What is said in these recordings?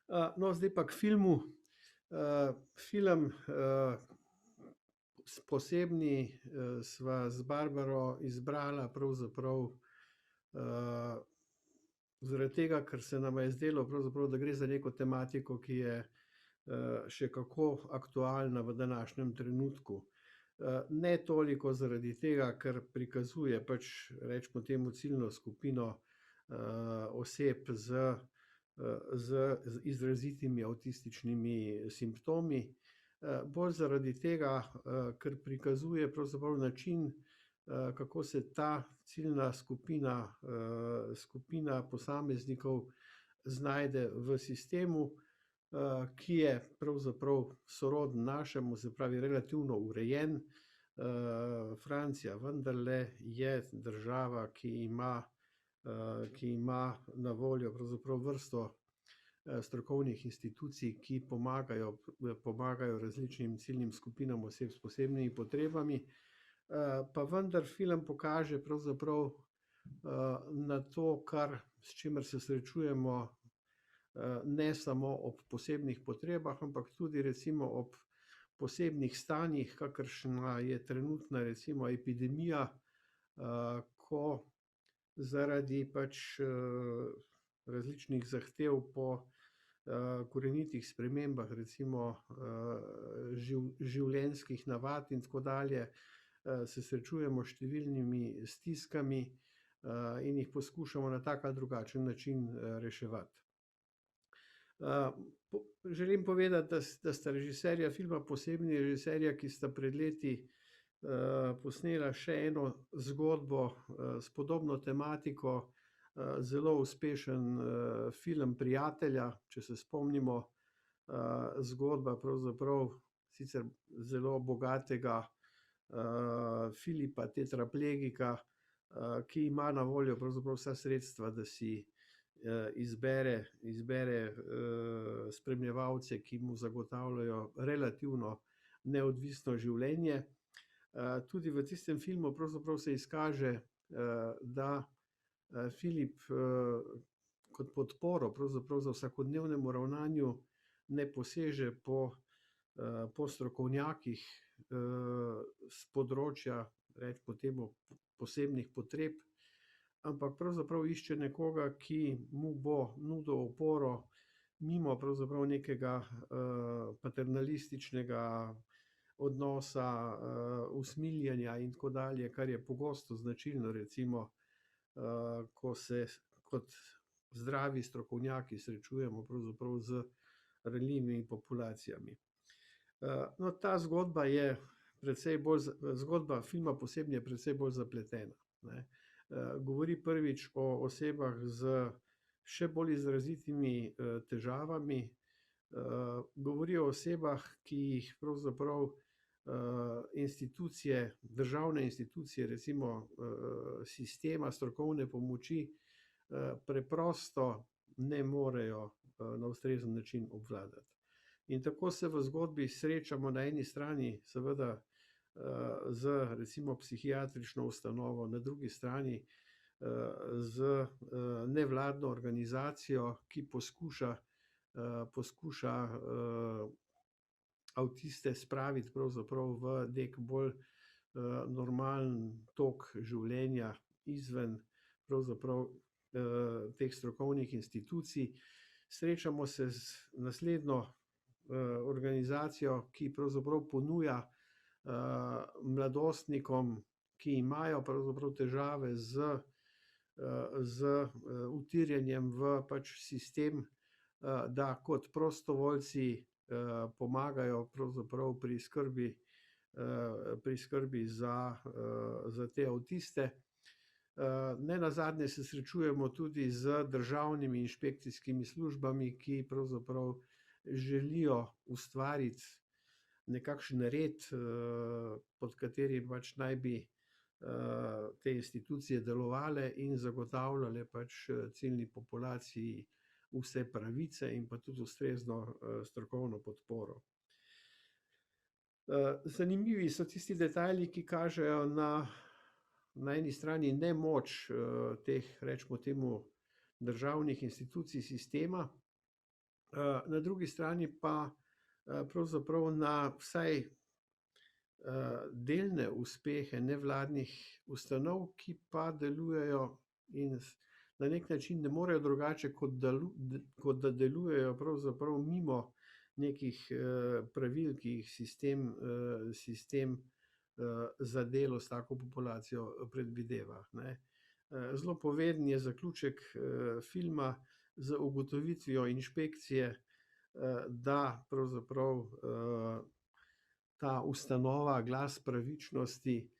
No, zdaj pa k filmu. Film, posebni, sva z Barbaro izbrala pravzaprav, zaradi tega, ker se nama je zdelo pravzaprav, da gre za neko tematiko, ki je, še kako aktualna v današnjem trenutku. Ne toliko zaradi tega, ker prikazuje pač, recimo temu, ciljno skupino, oseb z izrazitimi avtističnimi simptomi. Bolj zaradi tega, ker prikazuje pravzaprav način, kako se ta ciljna skupina, skupina posameznikov znajde v sistemu, ki je pravzaprav soroden našemu, se pravi relativno urejen. Francija vendarle je država, ki ima na voljo pravzaprav vrsto, strokovnih institucij, ki pomagajo različnim ciljnim skupinam oseb s posebnimi potrebami. Pa vendar film pokaže pravzaprav, na to, s čimer se srečujemo, ne samo ob posebnih potrebah, ampak tudi recimo ob posebnih stanjih, kakršna je trenutna recimo epidemija, ko zaradi pač, različnih zahtev po, korenitih spremembah recimo, življenjskih navad in tako dalje, se srečujemo s številnimi stiskami, in jih poskušamo na tak ali drugačen način, reševati. Želim povedati, da sta režiserja filma posebni režiserja, ki sta pred leti, posnela še eno zgodbo, s podobno tematiko, zelo uspešen, film Prijatelja, če se spomnimo. Zgodba pravzaprav sicer zelo bogatega, Filipa, tetraplegika, ki ima na voljo pravzaprav vsa sredstva, da si, izbere, spremljevalce, ki mu zagotavljajo relativno neodvisno življenje. Tudi v tistem filmu pravzaprav se izkaže, da, Filip, kot podporo pravzaprav za vsakodnevnemu ravnanju ne poseže po strokovnjakih, s področja, recimo temu, posebnih potreb, ampak pravzaprav išče nekoga, ki mu bo nudil oporo mimo pravzaprav nekega, paternalističnega odnosa, usmiljenja in tako dalje, kar je pogosto značilno recimo, ko se kot zdravi strokovnjaki srečujemo pravzaprav z ranljivimi populacijami. No, ta zgodba je precej bolj zgodba filma Posebni je precej bolj zapletena, ne. Govori prvič o osebah s še bolj izrazitimi, težavami. Govori o osebah, ki jih pravzaprav, institucije, državne institucije, recimo, sistema strokovne pomoči, preprosto ne morejo, na ustrezen način obvladati. In tako se v zgodbi srečamo na eni strani seveda, z recimo psihiatrično ustanovo, na drugi strani, z, nevladno organizacijo, ki poskuša, avtiste spraviti pravzaprav v neki bolj, normalen tok življenja izven pravzaprav, teh strokovnih institucij. Srečamo se z naslednjo, organizacijo, ki pravzaprav ponuja, mladostnikom, ki imajo pravzaprav težave z utirjenjem v pač sistem, da kot prostovoljci, pomagajo pravzaprav pri skrbi za te avtiste. Nenazadnje se srečujemo tudi z državnimi inšpekcijskimi službami, ki pravzaprav želijo ustvariti nekakšen red, pod katerim pač naj bi, te institucije delovale in zagotavljale pač, ciljni populaciji vse pravice in pa tudi ustrezno, strokovno podporo. Zanimivi so tisti detajli, ki kažejo na eni strani nemoč, teh, recimo temu, državnih institucij sistema, Na drugi strani pa pravzaprav na vsaj delne uspehe nevladnih ustanov, ki pa delujejo in na nek način ne morejo drugače, kot da delujejo pravzaprav mimo nekih pravil, ki jih sistem za delo s tako populacijo predvideva, ne. Zelo poveden je zaključek filma z ugotovitvijo inšpekcije, da pravzaprav ta ustanova Glas pravičnosti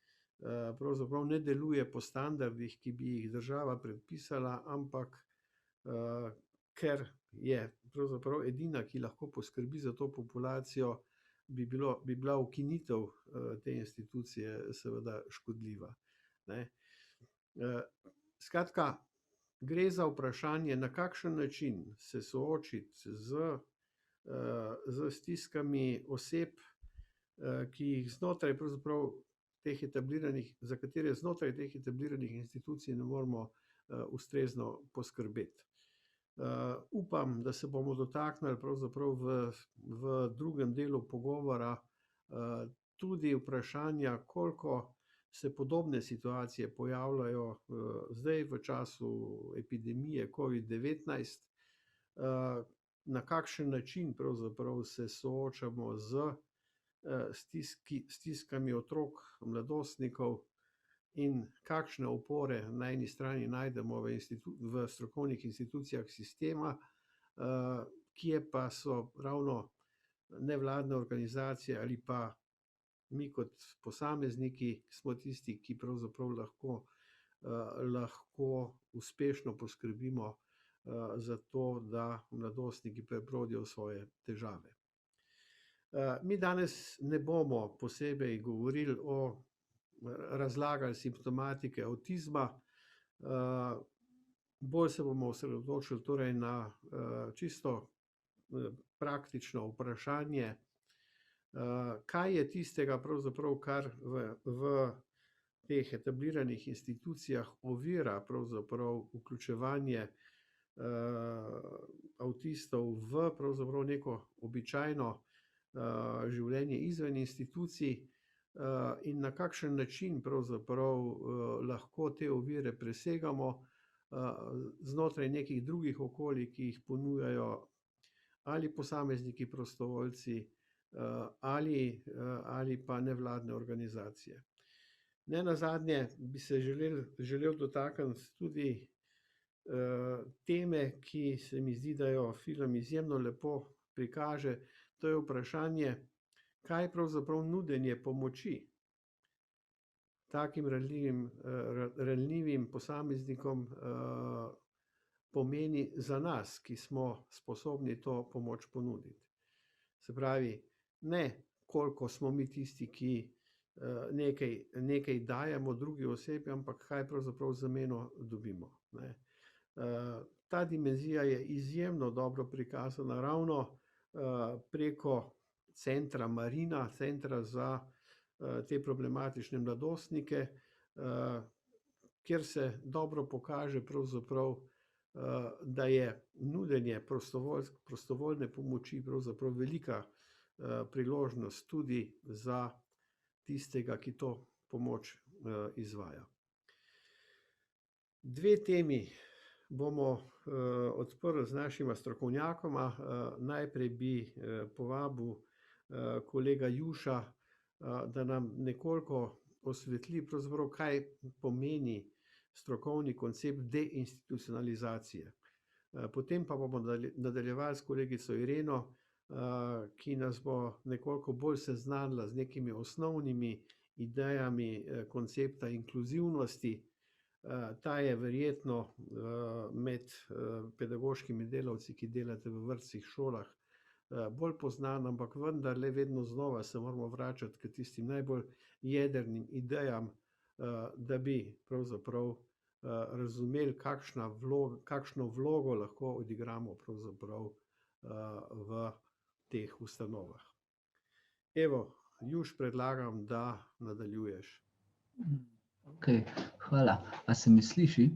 pravzaprav ne deluje po standardih, ki bi jih država predpisala, ampak ker je pravzaprav edina, ki lahko poskrbi za to populacijo, bi bila ukinitev te institucije seveda škodljiva, ne. Skratka, gre za vprašanje, na kakšen način se soočiti s stiskami oseb, ki jih znotraj pravzaprav teh etabliranih, za katere znotraj teh etabliranih institucij ne moremo ustrezno poskrbeti. Upam, da se bomo dotaknili pravzaprav v drugem delu pogovora tudi vprašanja, koliko se podobne situacije pojavljajo zdaj v času epidemije COVID-19, na kakšen način pravzaprav se soočamo z stiskami otrok, mladostnikov in kakšne opore na eni strani najdemo v strokovnih institucijah sistema, kje pa so ravno nevladne organizacije ali pa mi kot posamezniki smo tisti, ki pravzaprav lahko uspešno poskrbimo za to, da mladostniki prebrodijo svoje težave. Mi danes ne bomo posebej govorili o razlagali simptomatike avtizma, bolj se bomo osredotočili torej na čisto praktično vprašanje, kaj je tistega pravzaprav, kar v teh etabliranih institucijah ovira pravzaprav vključevanje avtistov v pravzaprav neko običajno življenje izven institucij, in na kakšen način pravzaprav lahko te ovire presegamo znotraj nekih drugih okolij, ki jih ponujajo ali posamezniki prostovoljci ali pa nevladne organizacije. Nenazadnje bi se želel dotakniti tudi teme, ki se mi zdi, da jo film izjemno lepo prikaže, to je vprašanje, kaj pravzaprav nudenje pomoči takim ranljivim posameznikom pomeni za nas, ki smo sposobni to pomoč ponuditi. Se pravi, ne koliko smo mi tisti, ki nekaj dajemo drugi osebi, ampak kaj pravzaprav v zameno dobimo, ne. Ta dimenzija je izjemno dobro prikazana ravno preko centra Marina, centra za te problematične mladostnike, kjer se dobro pokaže pravzaprav, da je nudenje prostovoljne pomoči pravzaprav velika priložnost tudi za tistega, ki to pomoč izvaja. Dve temi bomo odprli z našima strokovnjakoma. Najprej bi povabil kolega Juša, da nam nekoliko osvetli pravzaprav, kaj pomeni strokovni koncept deinstitucionalizacije. Potem pa bomo nadaljevali s kolegico Ireno, ki nas bo nekoliko bolj seznanila z nekimi osnovnimi idejami koncepta inkluzivnosti. Ta je verjetno med pedagoškimi delavci, ki delate v vrtcih, šolah, bolj poznan, ampak vendarle vedno znova se moramo vračati k tistim najbolj jedrnim idejam, da bi pravzaprav razumeli, kakšno vlogo lahko odigramo pravzaprav v teh ustanovah. Evo, Juš, predlagam, da nadaljuješ. Okej, hvala. A se mi sliši?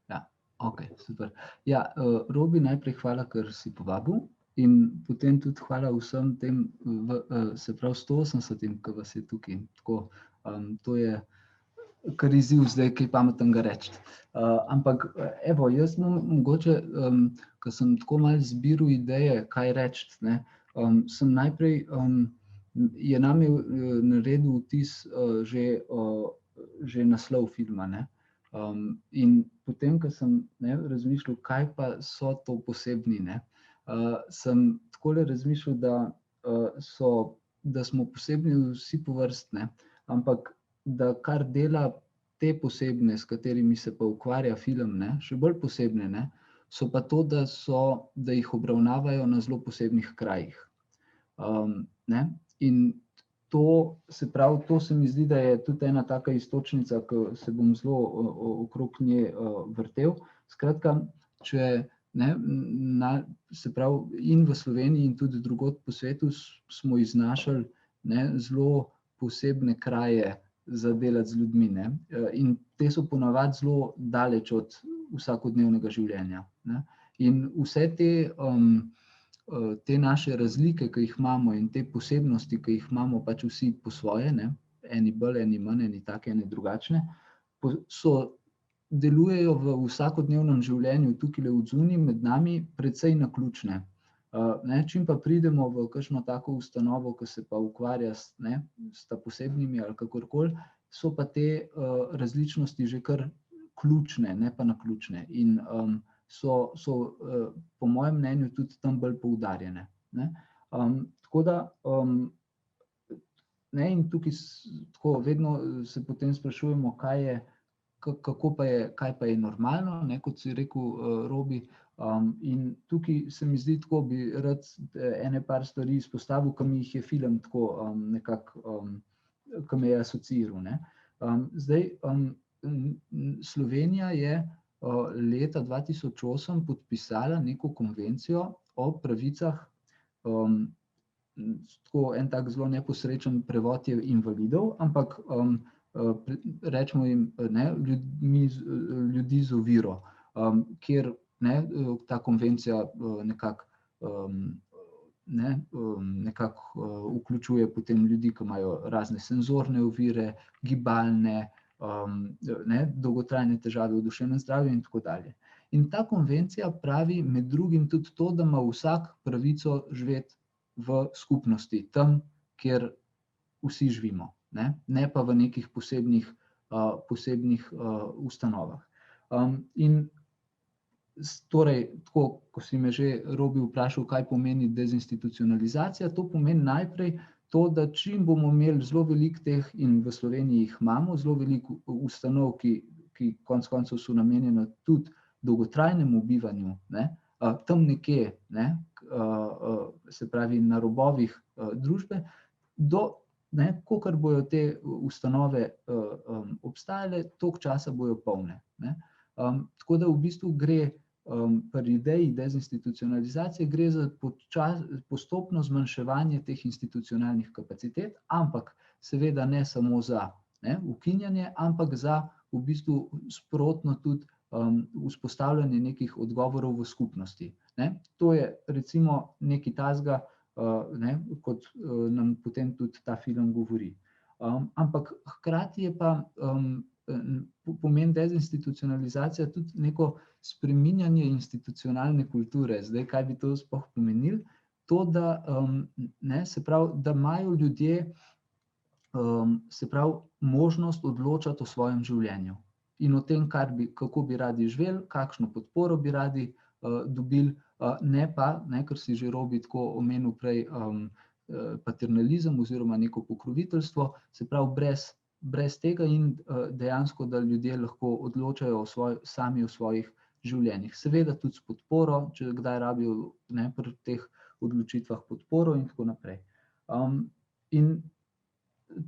Ja, Ok, super. Ja, Robi, najprej hvala, ker si povabil in potem tudi hvala vsem tem, se pravi 180, ki vas je tukaj. Tako, to je kar izziv zdaj, kaj pametnega reči. Ampak evo, jaz mogoče, ko sem tako malo zbiral ideje, kaj reči, ne, sem najprej, je name naredil vtis že naslov filma, ne. In potem, ko sem razmišljal, kaj pa so to posebni, ne, sem takole razmišljal, da smo posebni vsi po vrsti, ne, ampak da kar dela te posebne, s katerimi se pa ukvarja film, ne, še bolj posebne, ne, so pa to, da jih obravnavajo na zelo posebnih krajih. Ne, in to, se pravi, to se mi zdi, da je tudi ena taka iztočnica, ki se bom zelo okrog nje vrtel. Skratka, če ne, se pravi, in v Sloveniji in tudi drugod po svetu smo iznašli zelo posebne kraje za delati z ljudmi, ne. In te so ponavadi zelo daleč od vsakodnevnega življenja, ne. In vse te naše razlike, ki jih imamo, in te posebnosti, ki jih imamo pač vsi po svoje, ne, eni bolj, eni manj, eni take, eni drugačne, delujejo v vsakodnevnem življenju tukajle odzunaj med nami precej naključne. Čim pa pridemo v kakšno tako ustanovo, ki se pa ukvarja s posebnimi ali kakorkoli, so pa te različnosti že kar ključne, ne pa naključne. In so po mojem mnenju tudi tam bolj poudarjene, ne. Tako da, ne, in tukaj tako vedno se potem sprašujemo, kaj pa je normalno, ne, kot si rekel, Robi, in tukaj se mi zdi tako, bi rad ene par stvari izpostavil, ki mi jih je film tako nekako, ki me je asociiral, ne. Zdaj, Slovenija je leta 2008 podpisala neko konvencijo o pravicah, tako en tak zelo neposrečen prevod je invalidov, ampak rečemo jim, ne, ljudi z oviro, kjer ta konvencija nekako vključuje potem ljudi, ki imajo razne senzorne ovire, gibalne, dolgotrajne težave v duševnem zdravju in tako dalje. In ta konvencija pravi med drugim tudi to, da ima vsak pravico živeti v skupnosti, tam, kjer vsi živimo, ne pa v nekih posebnih ustanovah. In torej, tako, ko si me že, Robi, vprašal, kaj pomeni dezinstitucionalizacija, to pomeni najprej to, da čim bomo imeli zelo veliko teh, in v Sloveniji jih imamo, zelo veliko ustanov, ki konec koncev so namenjene tudi dolgotrajnemu bivanju, ne, tam nekje, ne, se pravi na robovih družbe, kolikor bojo te ustanove obstajale, toliko časa bojo polne, ne. Tako da v bistvu gre pri ideji dezinstitucionalizacije gre za postopno zmanjševanje teh institucionalnih kapacitet, ampak seveda ne samo za ukinjanje, ampak za v bistvu sprotno tudi vzpostavljanje nekih odgovorov v skupnosti. To je recimo nekaj takega, kot nam potem tudi ta film govori. Ampak hkrati je pa pomen dezinstitucionalizacija tudi neko spreminjanje institucionalne kulture. Zdaj, kaj bi to sploh pomenilo? To, da, se pravi, da imajo ljudje, se pravi, možnost odločati o svojem življenju in o tem, kako bi radi živeli, kakšno podporo bi radi dobili, ne pa, kar si že Robi tako omenil prej, paternalizem oziroma neko pokroviteljstvo, se pravi, brez tega in dejansko, da ljudje lahko odločajo sami o svojih življenjih. Seveda tudi s podporo, če kdaj rabijo pri teh odločitvah podporo in tako naprej. In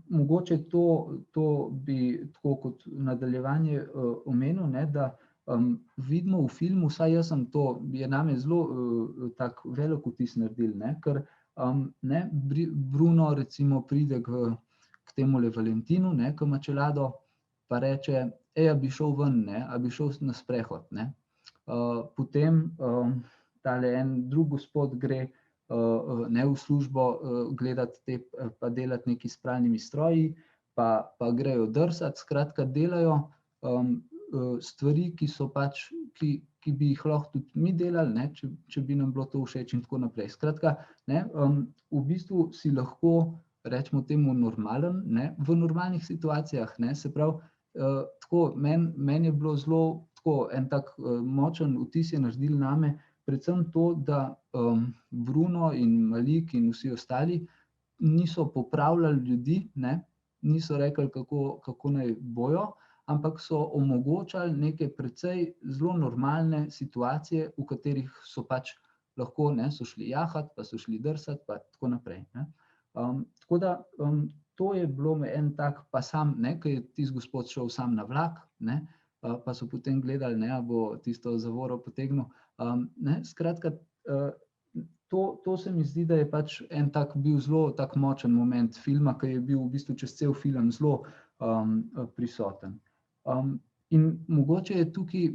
mogoče to bi tako kot nadaljevanje omenil, da vidimo v filmu, vsaj jaz sem to, je name zelo tak velik vtis naredil, ker Bruno recimo pride k temule Valentinu, ki ima čelado, pa reče, a bi šel ven, a bi šel na sprehod, Potem tale en drug gospod gre ne v službo gledati pa delati nekaj s pralnimi stroji, pa grejo drsati, skratka delajo stvari, ki so pač, ki bi jih lahko tudi mi delali, ne, če bi nam bilo to všeč in tako naprej. Skratka, ne, v bistvu si lahko, rečemo temu normalen, ne, v normalnih situacijah, ne, se pravi, tako, meni je bilo zelo tako, en tak močen vtis je naredil name, predvsem to, da Bruno in Malik in vsi ostali niso popravljali ljudi, ne, niso rekli, kako naj bojo, ampak so omogočali neke precej zelo normalne situacije, v katerih so pač lahko, ne, so šli jahati, pa so šli drsati, pa tako naprej, ne. Tako da to je bilo en tak, pa sam, ne, ko je tisti gospod šel sam na vlak, ne, pa so potem gledali, ne, a bo tisto zavoro potegnil, ne, skratka, to se mi zdi, da je pač en tak bil zelo tak močen moment filma, ki je bil v bistvu čez cel film zelo prisoten. In mogoče je tukaj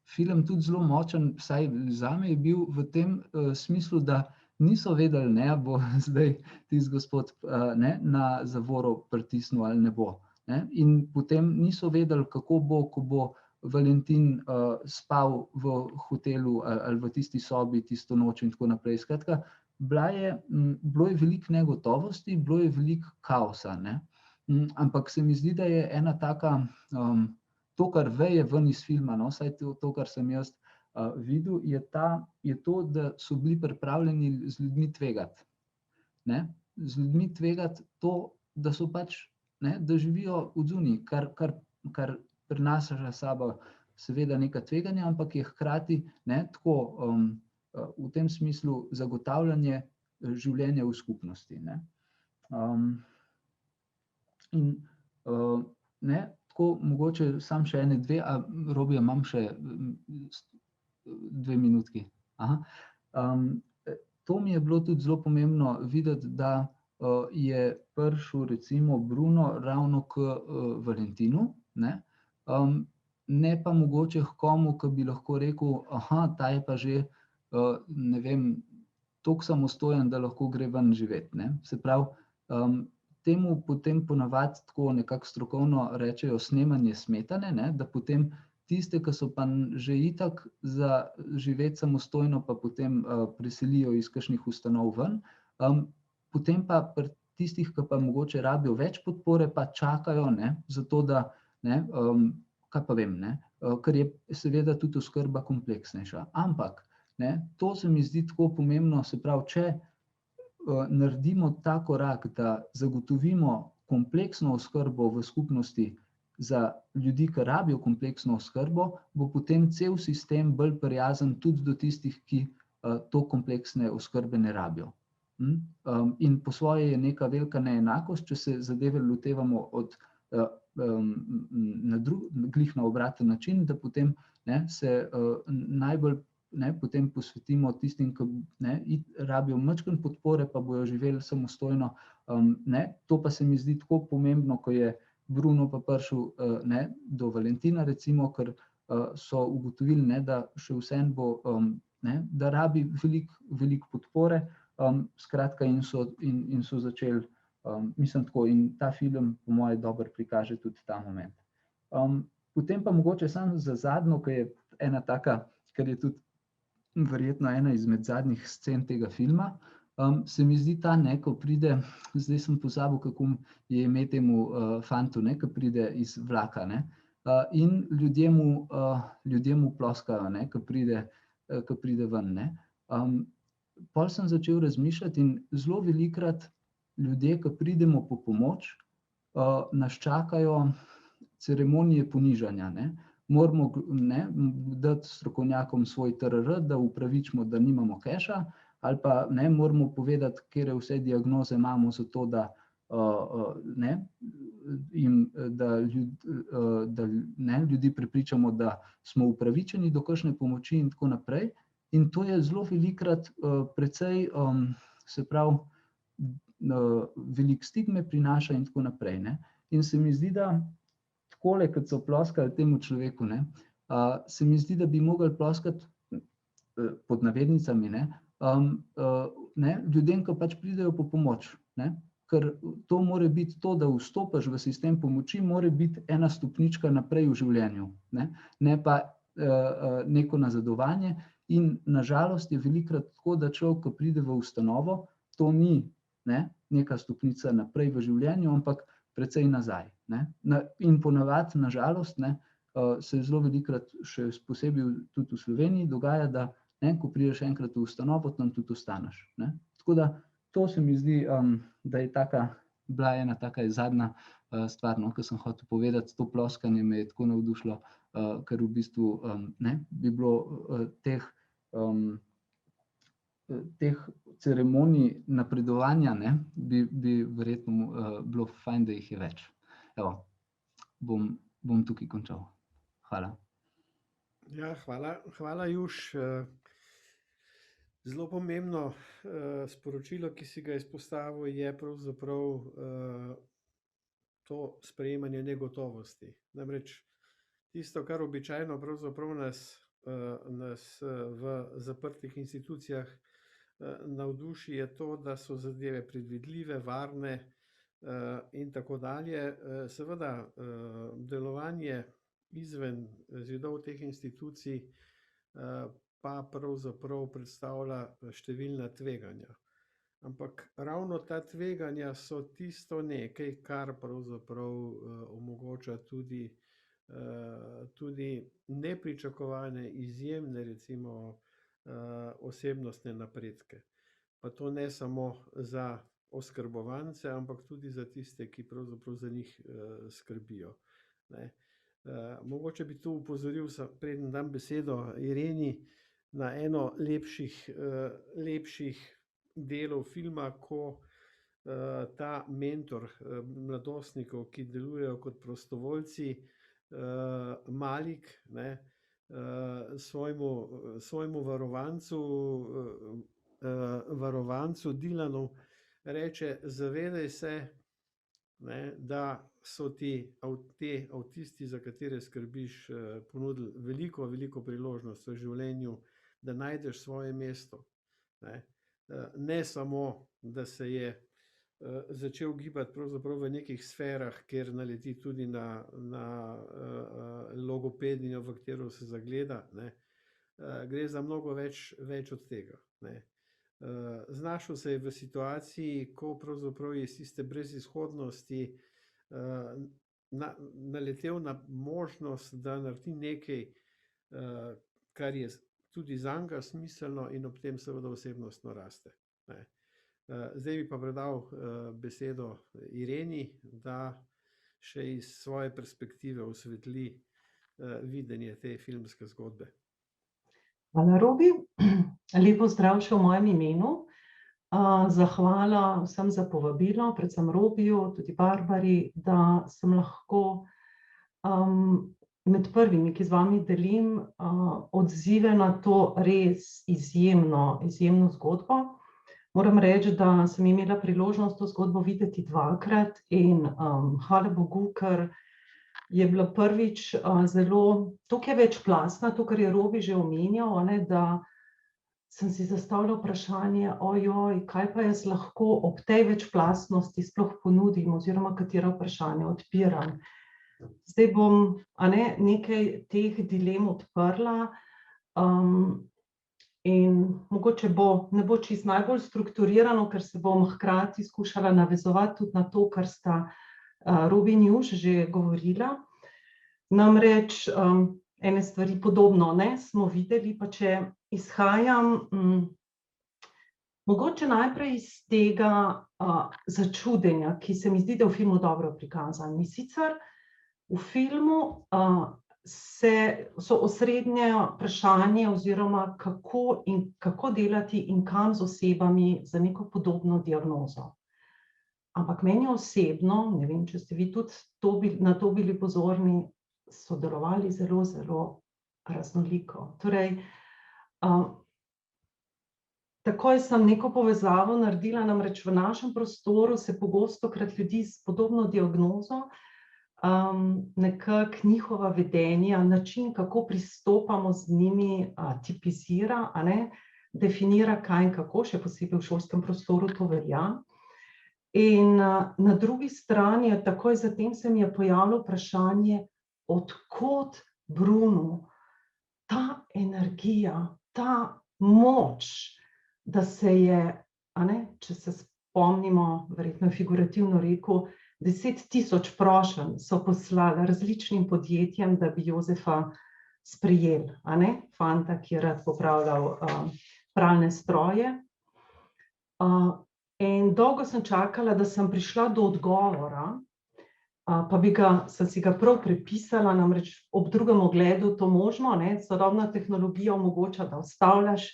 film tudi zelo močen, vsaj zame je bil v tem smislu, da niso vedeli, ne, a bo zdaj tisti gospod ne, na zavoro pritisnil ali ne bo, ne. In potem niso vedeli, kako bo, ko bo Valentin spal v hotelu ali v tisti sobi tisto noč in tako naprej. Skratka, bilo je veliko negotovosti, bilo je veliko kaosa, ne. Ampak se mi zdi, da je ena taka, to, kar veje ven iz filma, no, vsaj to, kar sem jaz videl, je to, da so bili pripravljeni z ljudmi tvegati, ne. Z ljudmi tvegati to, da so pač, ne, da živijo odzunaj, kar prinaša sabo seveda neka tveganja, ampak je hkrati, ne, tako v tem smislu zagotavljanje življenja v skupnosti, ne. In ne, tako mogoče samo še ene dve, Robi, a imam še 2 minutki? To mi je bilo tudi zelo pomembno videti, da je prišel recimo Bruno ravno k Valentinu, ne, ne pa mogoče h komu, ki bi lahko rekel, ta je pa že, ne vem, toliko samostojen, da lahko gre ven živeti, ne. Se pravi, temu potem ponavadi tako nekako strokovno rečejo snemanje smetane, ne, da potem tiste, ki so pa že itak za živeti samostojno, pa potem preselijo iz kakšnih ustanov ven, potem pa pri tistih, ki pa mogoče rabijo več podpore, pa čakajo, ne, zato da, ne, kaj pa vem, ne, ker je seveda tudi oskrba kompleksnejša. Ampak, ne, to se mi zdi tako pomembno, se pravi, če naredimo ta korak, da zagotovimo kompleksno oskrbo v skupnosti za ljudi, ki rabijo kompleksno oskrbo, bo potem cel sistem bolj prijazen tudi do tistih, ki to kompleksne oskrbe ne rabijo. In po svoje je neka velika neenakost, če se zadeve lotevamo glih na obraten način, da potem, ne, se najbolj, ne, potem posvetimo tistim, ki, ne, rabijo majčkeno podpore, pa bojo živeli samostojno, ne. To pa se mi zdi tako pomembno, ko je Bruno pa prišel, ne, do Valentina recimo, ker so ugotovili, ne, da še vseeno bo, ne, da rabi veliko podpore, skratka in so začeli, mislim tako, in ta film po moje dobro prikaže tudi ta moment. Potem pa mogoče samo za zadnjo, ki je ena taka, ker je tudi verjetno ena izmed zadnjih scen tega filma, se mi zdi ta, ne, ko pride, zdaj sem pozabil, kako je ime temu fantu, ne, ko pride iz vlaka, ne, in ljudje mu ploskajo, ne, ko pride ven, ne. Pol sem začel razmišljati in zelo velikokrat ljudje, ki pridemo po pomoč, nas čakajo ceremonije ponižanja, ne. Moramo, ne, dati strokovnjakom svoj TRR, da upravičimo, da nimamo keša, ali pa, ne, moramo povedati, katere vse diagnoze imamo, zato da, ne, da ne, ljudi prepričamo, da smo upravičeni do kakšne pomoči in tako naprej. In to je zelo velikokrat precej, se pravi, veliko stigme prinaša in tako naprej, ne. In se mi zdi, da takole, kot so ploskali temu človeku, ne, se mi zdi, da bi mogli ploskati pod navednicami, ljudem, ki pač pridejo po pomoč, ker to mora biti to, da vstopiš v sistem pomoči, mora biti ena stopnička naprej v življenju, ne pa neko nazadovanje. In nažalost je velikokrat tako, da človek, ko pride v ustanovo, to ni neka stopnica naprej v življenju, ampak precej nazaj. In ponavadi, nažalost, se zelo velikokrat, še posebej tudi v Sloveniji, dogaja, da ko prideš enkrat v ustanovo, tam tudi ostaneš. Tako da to se mi zdi, da je bila ena taka zadnja stvar, ki sem hotel povedati. To ploskanje me je tako navdušilo, ker v bistvu bi bilo teh ceremonij napredovanja, bi verjetno bilo fajn, da jih je več. Evo, bom tukaj končal. Hvala. Ja, hvala Juš. Zelo pomembno sporočilo, ki si ga izpostavil, je pravzaprav to sprejemanje negotovosti. Namreč tisto, kar običajno pravzaprav nas v zaprtih institucijah navduši, je to, da so zadeve predvidljive, varne in tako dalje. Seveda, delovanje izven zidov teh institucij pa pravzaprav predstavlja številna tveganja. Ampak ravno ta tveganja so tisto nekaj, kar pravzaprav omogoča tudi nepričakovane, izjemne, recimo, osebnostne napredke. Pa to ne samo za oskrbovance, ampak tudi za tiste, ki pravzaprav za njih skrbijo. Mogoče bi tu opozoril, preden dam besedo Ireni, na eno lepših delov filma, ko ta mentor mladostnikov, ki delujejo kot prostovoljci, Malik, svojemu varovancu Dilanu reče: zavedaj se, da so ti avtisti, za katere skrbiš, ponudili veliko priložnost v življenju, da najdeš svoje mesto. Ne samo, da se je začel gibati pravzaprav v nekih sferah, kjer naleti tudi na logopedinjo, v katero se zagleda. Gre za mnogo več od tega. Znašel se je v situaciji, ko pravzaprav je iz tiste brezizhodnosti naletel na možnost, da naredi nekaj, kar je tudi zanj smiselno in ob tem seveda osebnostno raste. Zdaj bi pa predal besedo Ireni, da še iz svoje perspektive osvetli videnje te filmske zgodbe. Hvala, Robi. Lep pozdrav še v mojem imenu. Zahvala vsem za povabilo, predvsem Robiju, tudi Barbari, da sem lahko med prvimi, ki z vami delim odzive na to res izjemno zgodbo. Moram reči, da sem imela priložnost to zgodbo videti dvakrat in hvala Bogu, ker je bila prvič zelo, toliko je večplastna, to, kar je Robi že omenjal, da sem si zastavila vprašanje, ojoj, kaj pa jaz lahko ob tej večplastnosti sploh ponudim oziroma katera vprašanja odpiram. Zdaj bom nekaj teh dilem odprla in mogoče ne bo čisto najbolj strukturirano, ker se bom hkrati skušala navezovati tudi na to, kar sta Robi in Juš že govorila. Namreč ene stvari podobno smo videli, pa če izhajam mogoče najprej iz tega začudenja, ki se mi zdi, da v filmu dobro prikazan. In sicer v filmu so osrednje vprašanje oziroma kako delati in kam z osebami za neko podobno diagnozo. Ampak meni osebno, ne vem, če ste vi tudi na to bili pozorni, sodelovali zelo raznoliko. Torej, takoj sem neko povezavo naredila, namreč v našem prostoru se pogostokrat ljudi s podobno diagnozo nekako njihova vedenja, način, kako pristopamo z njimi, tipizira, a ne, definira kaj in kako, še posebej v šolskem prostoru to velja. In na drugi strani, takoj zatem se mi je pojavilo vprašanje, od kod Brunu ta energija, ta moč, da se je, a ne, če se spomnimo, verjetno je figurativno rekel, 10.000 prošenj so poslali različnim podjetjem, da bi Jozefa sprejeli, a ne, fanta, ki je rad popravljal pralne stroje. In dolgo sem čakala, da sem prišla do odgovora, pa sem si ga prav prepisala, namreč ob drugem ogledu to možno, ne, sodobna tehnologija omogoča, da ustavljaš,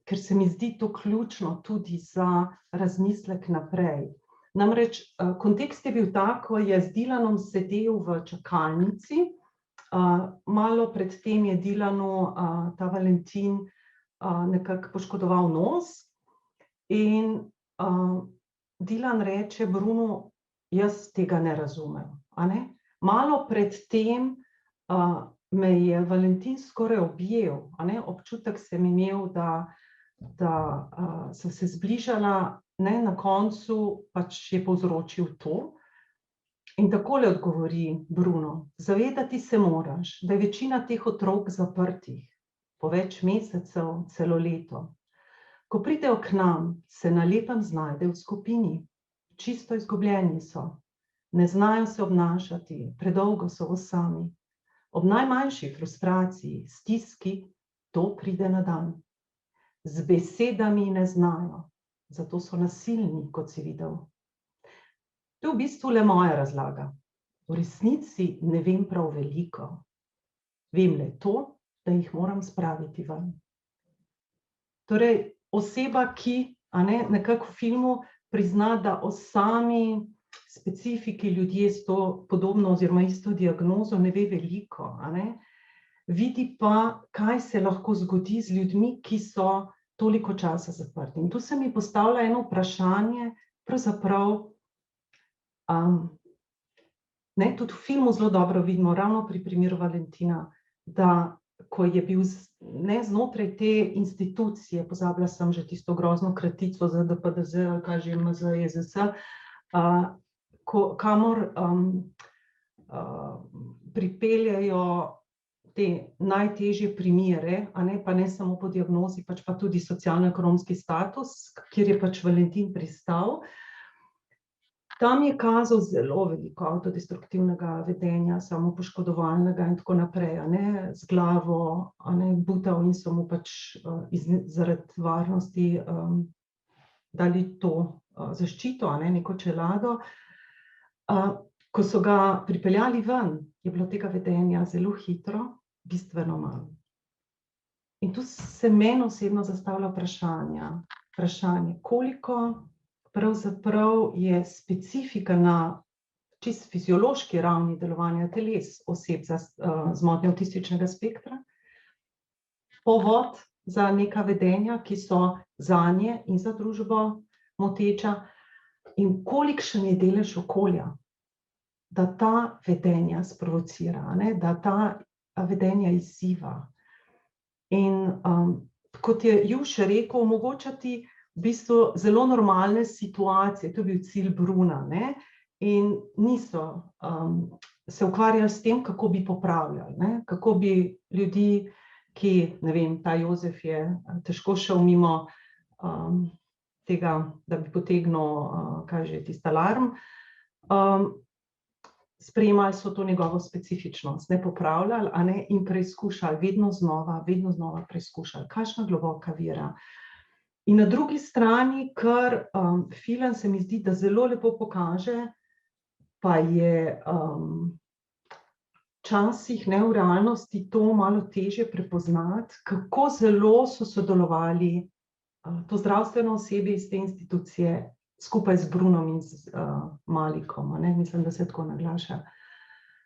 ker se mi zdi to ključno tudi za razmislek naprej. Namreč kontekst je bil tak, ko je z Dylanom sedel v čakalnici, malo pred tem je Dylanu ta Valentin nekako poškodoval nos in Dylan reče Brunu, jaz tega ne razumem, a ne. Malo pred tem me je Valentin skoraj objel, a ne, občutek sem imel, da so se zbližala, ne, na koncu pač je povzročil to. In takole odgovori Bruno, zavedati se moraš, da je večina teh otrok zaprtih, po več mesecev, celo leto. Ko pridejo k nam, se na lepem znajdejo v skupini, čisto izgubljeni so, ne znajo se obnašati, predolgo so sami. Ob najmanjši frustraciji, stiski, to pride na dan. Z besedami ne znajo, zato so nasilni, kot si videl. To je v bistvu le moja razlaga. V resnici ne vem prav veliko. Vem le to, da jih moram spraviti ven. Torej, oseba, ki, a ne, nekako v filmu prizna, da o sami specifiki ljudje s to podobno oziroma isto diagnozo ne ve veliko, a ne, vidi pa, kaj se lahko zgodi z ljudmi, ki so toliko časa zaprti. In tu se mi postavlja eno vprašanje, pravzaprav, ne, tudi v filmu zelo dobro vidimo, ravno pri primeru Valentina, da ko je bil znotraj te institucije, pozabila sem že tisto grozno kratico za DPDZ, ali kaj že MZEZS, kamor pripeljajo te najtežje primere, a ne, pa ne samo po diagnozi, pač pa tudi socialno-ekonomski status, kjer je pač Valentin pristal. Tam je kazal zelo veliko avtodestruktivnega vedenja, samopoškodovalnega in tako naprej, a ne, z glavo, a ne, butal in so mu pač zaradi varnosti dali to zaščito, a ne, neko čelado. Ko so ga pripeljali ven, je bilo tega vedenja zelo hitro, bistveno manj. In tu se meni osebno zastavlja vprašanje, koliko pravzaprav je specifika na čisto fiziološki ravni delovanja teles oseb z motnjo avtističnega spektra, povod za neka vedenja, ki so zanje in za družbo moteča, in kolikšen je delež okolja, da ta vedenja sprovocira, ne, da ta vedenja izziva. In kot je Juš rekel, omogočati v bistvu zelo normalne situacije, to je bil cilj Bruna, ne, in niso se ukvarjali s tem, kako bi popravljali, ne, kako bi ljudi, ki, ne vem, ta Jozef je težko šel mimo tega, da bi potegnil, kaj že, tisti alarm, sprejemali so to njegovo specifičnost, ne popravljali, a ne, in preizkušali, vedno znova preizkušali, kakšna globoka vera. In na drugi strani, kar film se mi zdi, da zelo lepo pokaže, pa je včasih, ne, v realnosti to malo težje prepoznati, kako zelo so sodelovali to zdravstveno osebje iz te institucije skupaj z Brunom in z Malikom, ne, mislim, da se tako naglaša.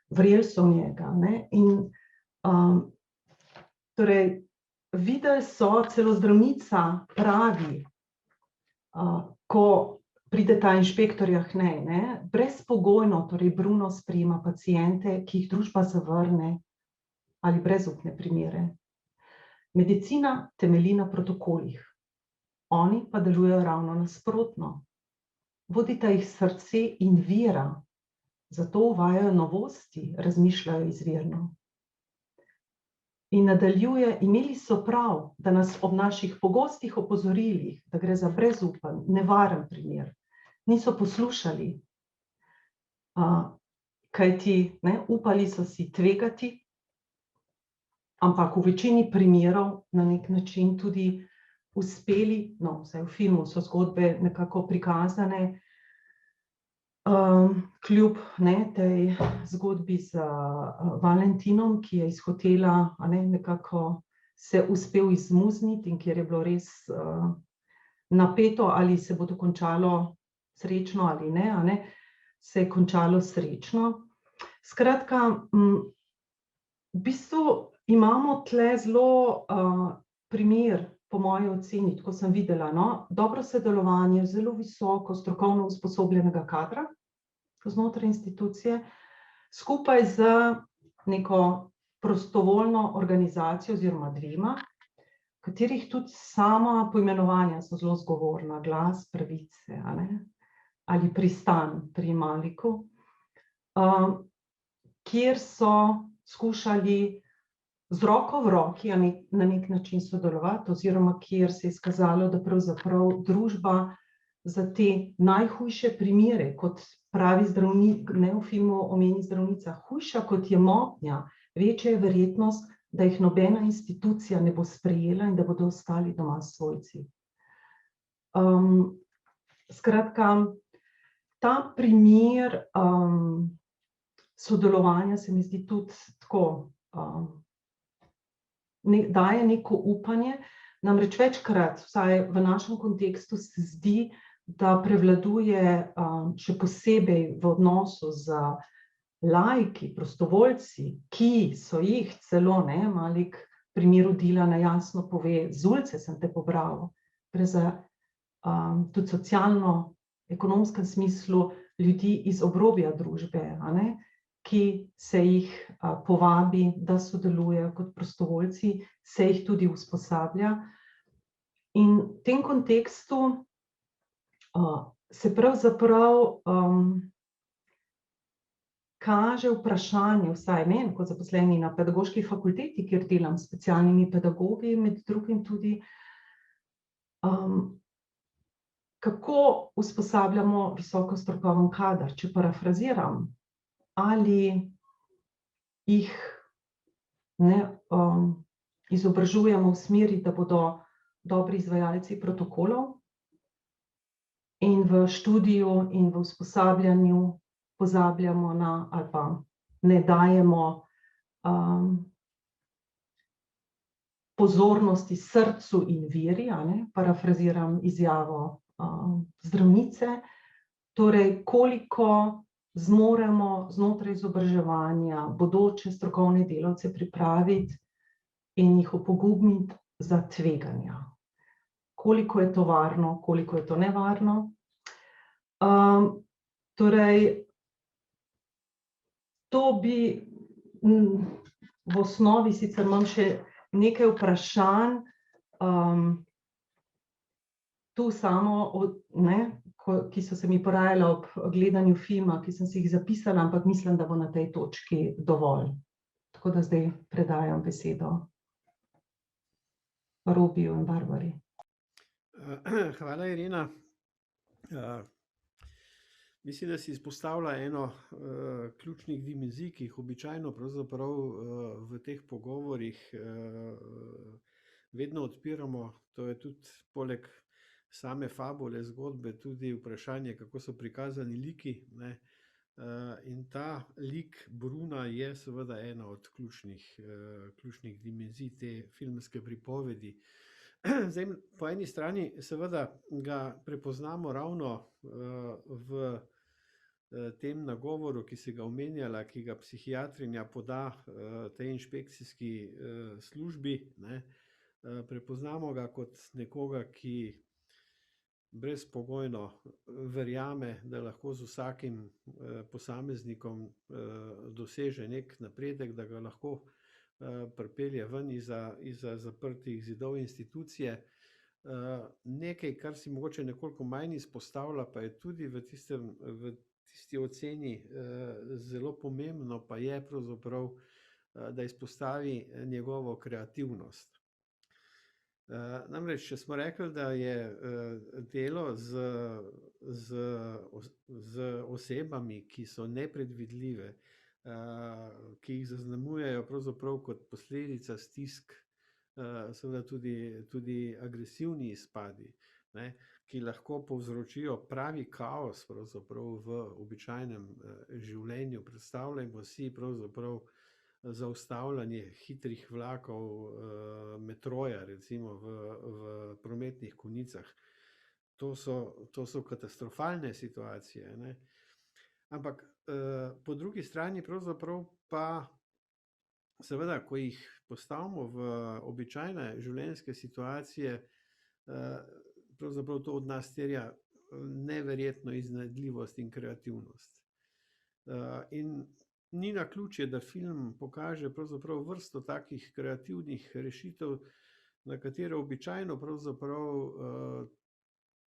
Verjeli so v njega, ne, in torej, videli so, celo zdravnica pravi, ko pride ta inšpektor Jahnej, ne, brezpogojno, torej Bruno sprejema paciente, ki jih družba zavrne, ali brezupne primere. Medicina temelji na protokolih. Oni pa delujejo ravno nasprotno. Vodita jih srce in vera, zato uvajajo novosti, razmišljajo izvirno. In nadaljuje, imeli so prav, da nas ob naših pogostih opozorilih, da gre za brezupen, nevaren primer, niso poslušali, kajti upali so si tvegati, ampak v večini primerov na nek način tudi uspeli, vsaj v filmu so zgodbe nekako prikazane, kljub tej zgodbi z Valentinom, ki je iz hotela nekako se uspel izmuzniti in kjer je bilo res napeto, ali se bo to končalo srečno ali ne, se je končalo srečno. Skratka, v bistvu imamo tle zelo primer, po moji oceni, tako sem videla, dobro sodelovanje, zelo visoko strokovno usposobljenega kadra znotraj institucije, skupaj z neko prostovoljno organizacijo oziroma dvema, katerih tudi sama poimenovanja so zelo zgovorna, Glas pravice, ali Pristan pri Maliku, kjer so skušali z roko v roki na nek način sodelovati, oziroma kjer se je izkazalo, da pravzaprav družba za te najhujše primere, kot pravi zdravnik, v filmu omeni zdravnica, hujša kot je motnja, večja je verjetnost, da jih nobena institucija ne bo sprejela in da bodo ostali doma s svojci. Skratka, ta primer sodelovanja se mi zdi tudi tako, daje neko upanje, namreč večkrat, vsaj v našem kontekstu, se zdi, da prevladuje še posebej v odnosu z laiki, prostovoljci, ki so jih celo, Malik v primeru Dilana jasno pove, z ulice sem te pobral, gre za tudi socialno, ekonomskem smislu ljudi iz obrobja družbe, ki se jih povabi, da sodelujejo kot prostovoljci, se jih tudi usposablja. In v tem kontekstu se pravzaprav kaže vprašanje, vsaj meni kot zaposleni na pedagoški fakulteti, kjer delam s specialnimi pedagogi, med drugim tudi, kako usposabljamo visoko strokoven kader, če parafraziram, ali jih izobražujemo v smeri, da bodo dobri izvajalci protokolov, in v študiju in v usposabljanju pozabljamo na, ali pa ne dajemo pozornosti srcu in veri, parafraziram izjavo zdravnice, torej koliko zmoremo znotraj izobraževanja bodoče strokovne delavce pripraviti in jih opogumiti za tveganja. Koliko je to varno, koliko je to nevarno. Torej, to bi v osnovi, sicer imam še nekaj vprašanj, tu samo, ki so se mi porajala ob gledanju filma, ki sem si jih zapisala, ampak mislim, da bo na tej točki dovolj. Tako da zdaj predajam besedo Robiju in Barbari. Hvala, Irena. Mislim, da si izpostavila eno ključnih dimenzij, ki jih običajno pravzaprav v teh pogovorih vedno odpiramo. To je tudi poleg same fabule, zgodbe, tudi vprašanje, kako so prikazani liki. In ta lik Bruna je seveda ena od ključnih dimenzij te filmske pripovedi. Zdaj, po eni strani seveda ga prepoznamo ravno v tem nagovoru, ki si ga omenjala, ki ga psihiatrinja poda tej inšpekcijski službi. Prepoznamo ga kot nekoga, ki brezpogojno verjame, da lahko z vsakim posameznikom doseže nek napredek, da ga lahko pripelje ven izza zaprtih zidov institucije. Nekaj, kar si mogoče nekoliko manj izpostavlja, pa je tudi v tisti oceni zelo pomembno, pa je pravzaprav, da izpostavi njegovo kreativnost. Namreč, če smo rekli, da je delo z osebami, ki so nepredvidljive, ki jih zaznamujejo pravzaprav kot posledica stisk, seveda tudi agresivni izpadi, ne, ki lahko povzročijo pravi kaos pravzaprav v običajnem življenju. Predstavljajmo si pravzaprav zaustavljanje hitrih vlakov, metroja recimo v prometnih konicah. To so katastrofalne situacije, ne. Ampak po drugi strani pravzaprav pa seveda, ko jih postavimo v običajne življenjske situacije, pravzaprav to od nas terja neverjetno iznajdljivost in kreativnost. In ni naključje, da film pokaže pravzaprav vrsto takih kreativnih rešitev, na katere običajno pravzaprav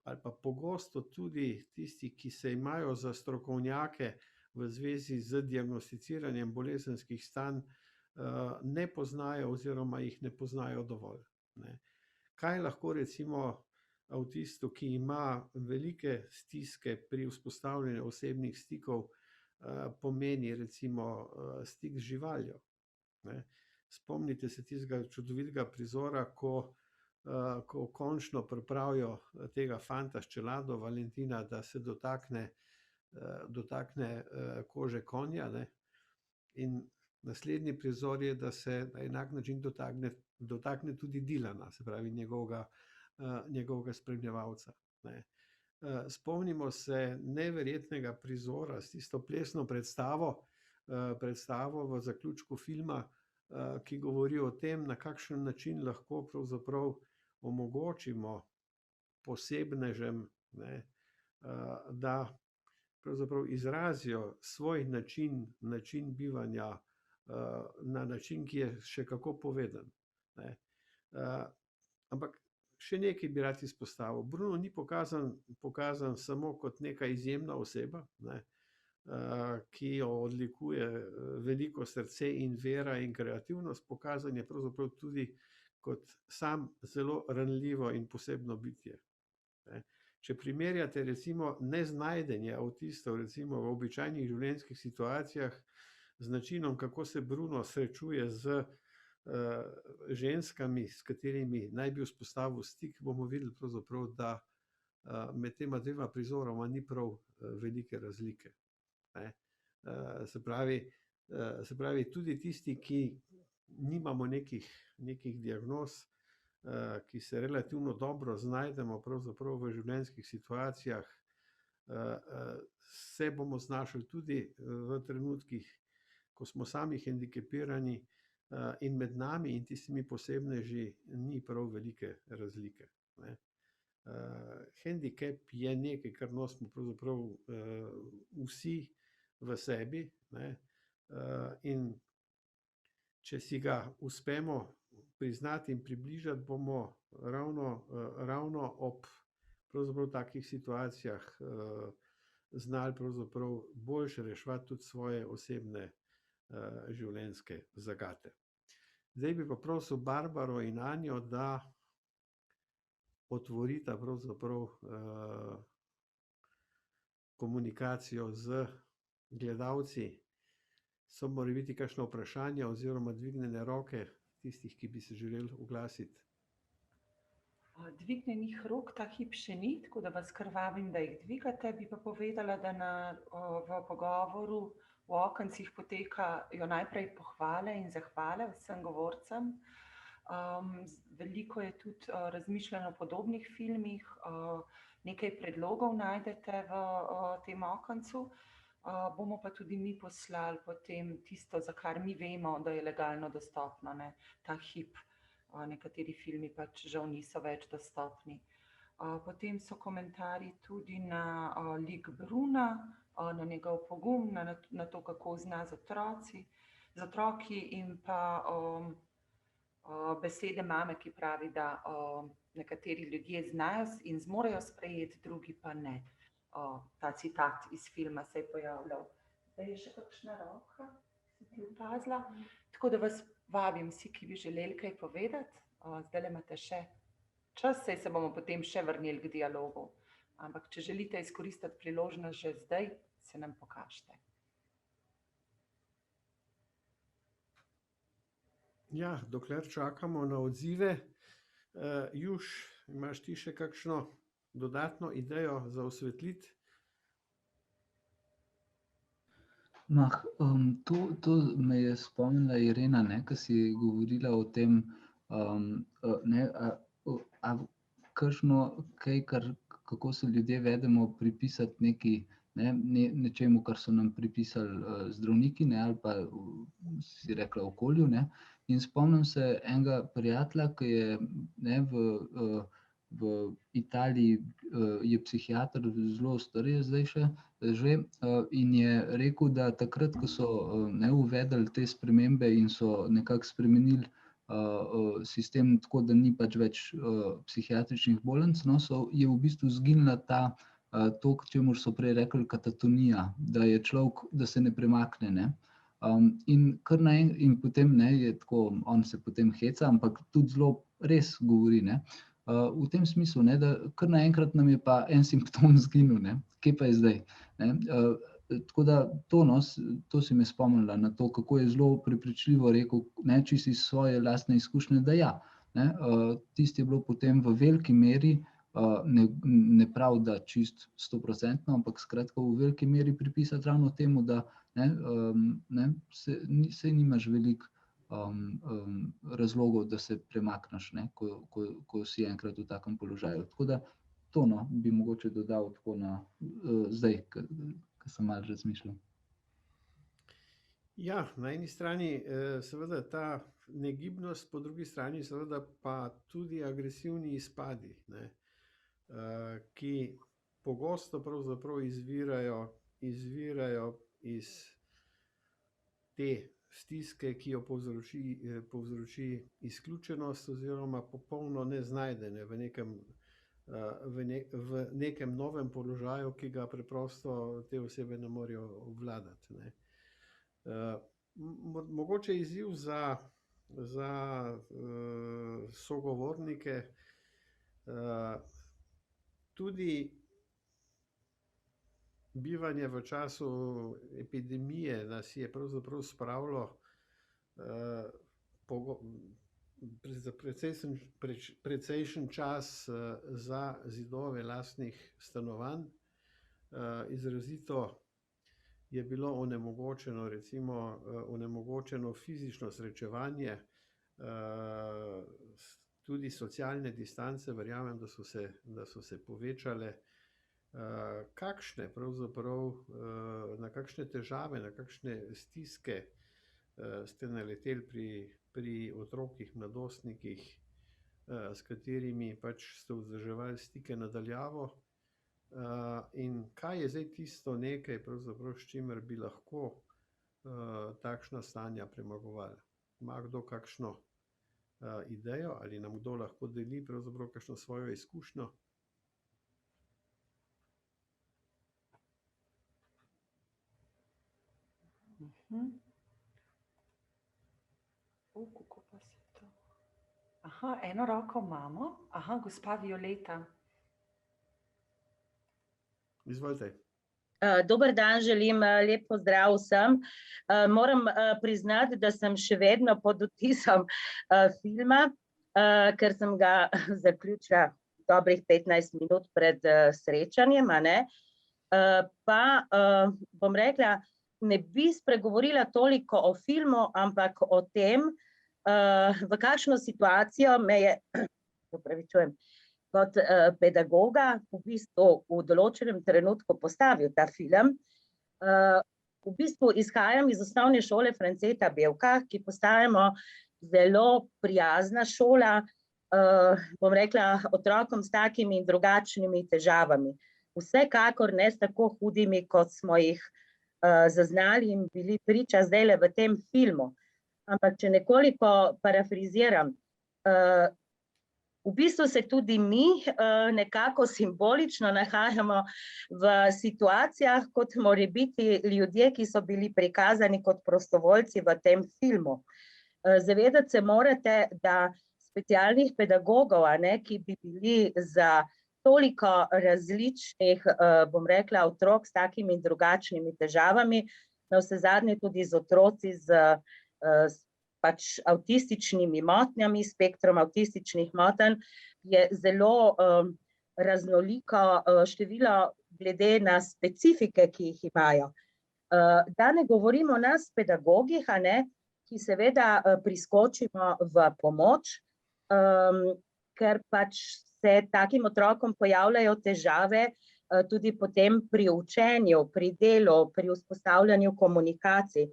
ali pa pogosto tudi tisti, ki se imajo za strokovnjake v zvezi z diagnosticiranjem bolezenskih stanj, ne poznajo oziroma jih ne poznajo dovolj, ne. Kaj lahko recimo avtistu, ki ima velike stiske pri vzpostavljanju osebnih stikov, pomeni recimo stik z živaljo, ne. Spomnite se tistega čudovitega prizora, ko končno pripravijo tega fanta s čelado, Valentina, da se dotakne kože konja, ne. In naslednji prizor je, da se na enak način dotakne tudi Dylana, se pravi njegovega spremljevalca, ne. Spomnimo se neverjetnega prizora s tisto plesno predstavo v zaključku filma, ki govori o tem, na kakšen način lahko pravzaprav omogočimo posebnežem, ne, da pravzaprav izrazijo svoj način bivanja na način, ki je še kako poveden, ne. Ampak še nekaj bi rad izpostavil. Bruno ni pokazan samo kot neka izjemna oseba, ne, ki jo odlikuje veliko srce in vera in kreativnost, pokazan je pravzaprav tudi kot sam zelo ranljivo in posebno bitje, ne. Če primerjate recimo neznajdenje avtistov recimo v običajnih življenjskih situacijah z načinom, kako se Bruno srečuje z ženskami, s katerimi naj bi vzpostavil stik, bomo videli pravzaprav, da med tema dvema prizoroma ni prav velike razlike, ne. Se pravi, tudi tisti, ki nimamo nekih diagnoz, ki se relativno dobro znajdemo pravzaprav v življenjskih situacijah, se bomo znašli tudi v trenutkih, ko smo sami hendikepirani, in med nami in tistimi posebneži ni prav velike razlike, ne. Hendikep je nekaj, kar nosimo pravzaprav vsi v sebi, ne, in če si ga uspemo priznati in približati, bomo ravno ob pravzaprav takih situacijah znali pravzaprav boljše reševati tudi svoje osebne življenjske zagate. Zdaj bi pa prosil Barbaro in Anjo, da otvorita pravzaprav komunikacijo z gledalci. So morebiti kakšna vprašanja oziroma dvignjene roke tistih, ki bi se želeli oglasiti? Dvignjenih rok ta hip še ni, tako da vas kar vabim, da jih dvigate. Bi pa povedala, da v pogovoru v okencih potekajo najprej pohvale in zahvale vsem govorcem. Veliko je tudi razmišljanja o podobnih filmih, nekaj predlogov najdete v tem okencu. Bomo pa tudi mi poslali potem tisto, za kar mi vemo, da je legalno dostopno, ne. Ta hip nekateri filmi pač žal niso več dostopni. Potem so komentarji tudi na lik Bruna, na njegov pogum, na to, kako zna z otroki in pa besede mame, ki pravi, da nekateri ljudje znajo in zmorejo sprejeti, drugi pa ne. Ta citat iz filma se je pojavljal. Zdaj je še kakšna roka, si ti opazila. Tako da vas vabim vsi, ki bi želeli kaj povedati. Zdaj imate še čas, saj se bomo potem še vrnili k dialogu. Ampak če želite izkoristiti priložnost že zdaj, se nam pokažite. Ja, dokler čakamo na odzive, Juš, imaš ti še kakšno dodatno idejo za osvetliti? To me je spomnila Irena, ko si govorila o tem, kako se ljudje vedemo pripisati nečemu, kar so nam pripisali zdravniki, ali pa si rekla okolju. In spomnim se enega prijatelja, ki je v Italiji, je psihiater, zelo star je zdaj že, in je rekel, da takrat, ko so uvedli te spremembe in so nekako spremenili sistem tako, da ni pač več psihiatričnih bolnic, je v bistvu zginila to, k čemur so prej rekli katatonija, da je človek, da se ne premakne. In potem je tako, on se potem heca, ampak tudi zelo res govori, v tem smislu, da kar naenkrat nam je pa en simptom zginil, kje pa je zdaj. Tako da to si me spomnila na to, kako je zelo prepričljivo rekel, čisto iz svoje lastne izkušnje, da ja, tisto je bilo potem v veliki meri, ne prav, da čist 100%, ampak skratka v veliki meri pripisati ravno temu, da saj nimaš veliko razlogov, da se premakneš, ko si enkrat v takem položaju. Tako da to bi mogoče dodal tako na zdaj, ko sem malo razmišljal. Ja, na eni strani seveda ta negibnost, po drugi strani seveda pa tudi agresivni izpadi, ki pogosto pravzaprav izvirajo iz te stiske, ki jo povzroči izključenost oziroma popolno neznajdenje v nekem novem položaju, ki ga preprosto te osebe ne morejo obvladati. Mogoče izziv za sogovornike, tudi bivanje v času epidemije nas je pravzaprav spravilo precejšen čas za zidove lastnih stanovanj. Izrazito je bilo onemogočeno fizično srečevanje, tudi socialne distance, verjamem, da so se povečale. Na kakšne težave, na kakšne stiske ste naleteli pri otrokih, mladostnikih, s katerimi pač ste vzdrževali stike na daljavo, in kaj je zdaj tisto nekaj, pravzaprav, s čimer bi lahko takšna stanja premagovali? Ima kdo kakšno idejo ali nam kdo lahko deli pravzaprav kakšno svojo izkušnjo? Kako pa se to? Eno roko imamo. Gospa Violeta. Izvolite. Dober dan, želim lep pozdrav vsem. Moram priznati, da sem še vedno pod vtisom filma, ker sem ga zaključila dobrih 15 minut pred srečanjem, pa bom rekla, ne bi spregovorila toliko o filmu, ampak o tem, v kakšno situacijo me je, kot pedagoga v bistvu v določenem trenutku postavil ta film. V bistvu izhajam iz osnovne šole Franceta Bevka, ki postajamo zelo prijazna šola, bom rekla, otrokom s takimi in drugačnimi težavami. Vsekakor ne s tako hudimi, kot smo jih zaznali in bili priča zdajle v tem filmu. Ampak če nekoliko parafriziram, v bistvu se tudi mi nekako simbolično nahajamo v situacijah, kot morebiti ljudje, ki so bili prikazani kot prostovoljci v tem filmu. Zavedati se morate, da specialnih pedagogov, ki bi bili za toliko različnih, bom rekla, otrok s takimi in drugačnimi težavami, navsezadnje tudi z otroci z pač avtističnimi motnjami, spektrom avtističnih motenj, je zelo raznoliko število glede na specifike, ki jih imajo. Da ne govorimo o nas pedagogih, ki seveda priskočimo v pomoč, ker pač se takim otrokom pojavljajo težave tudi potem pri učenju, pri delu, pri vzpostavljanju komunikacij.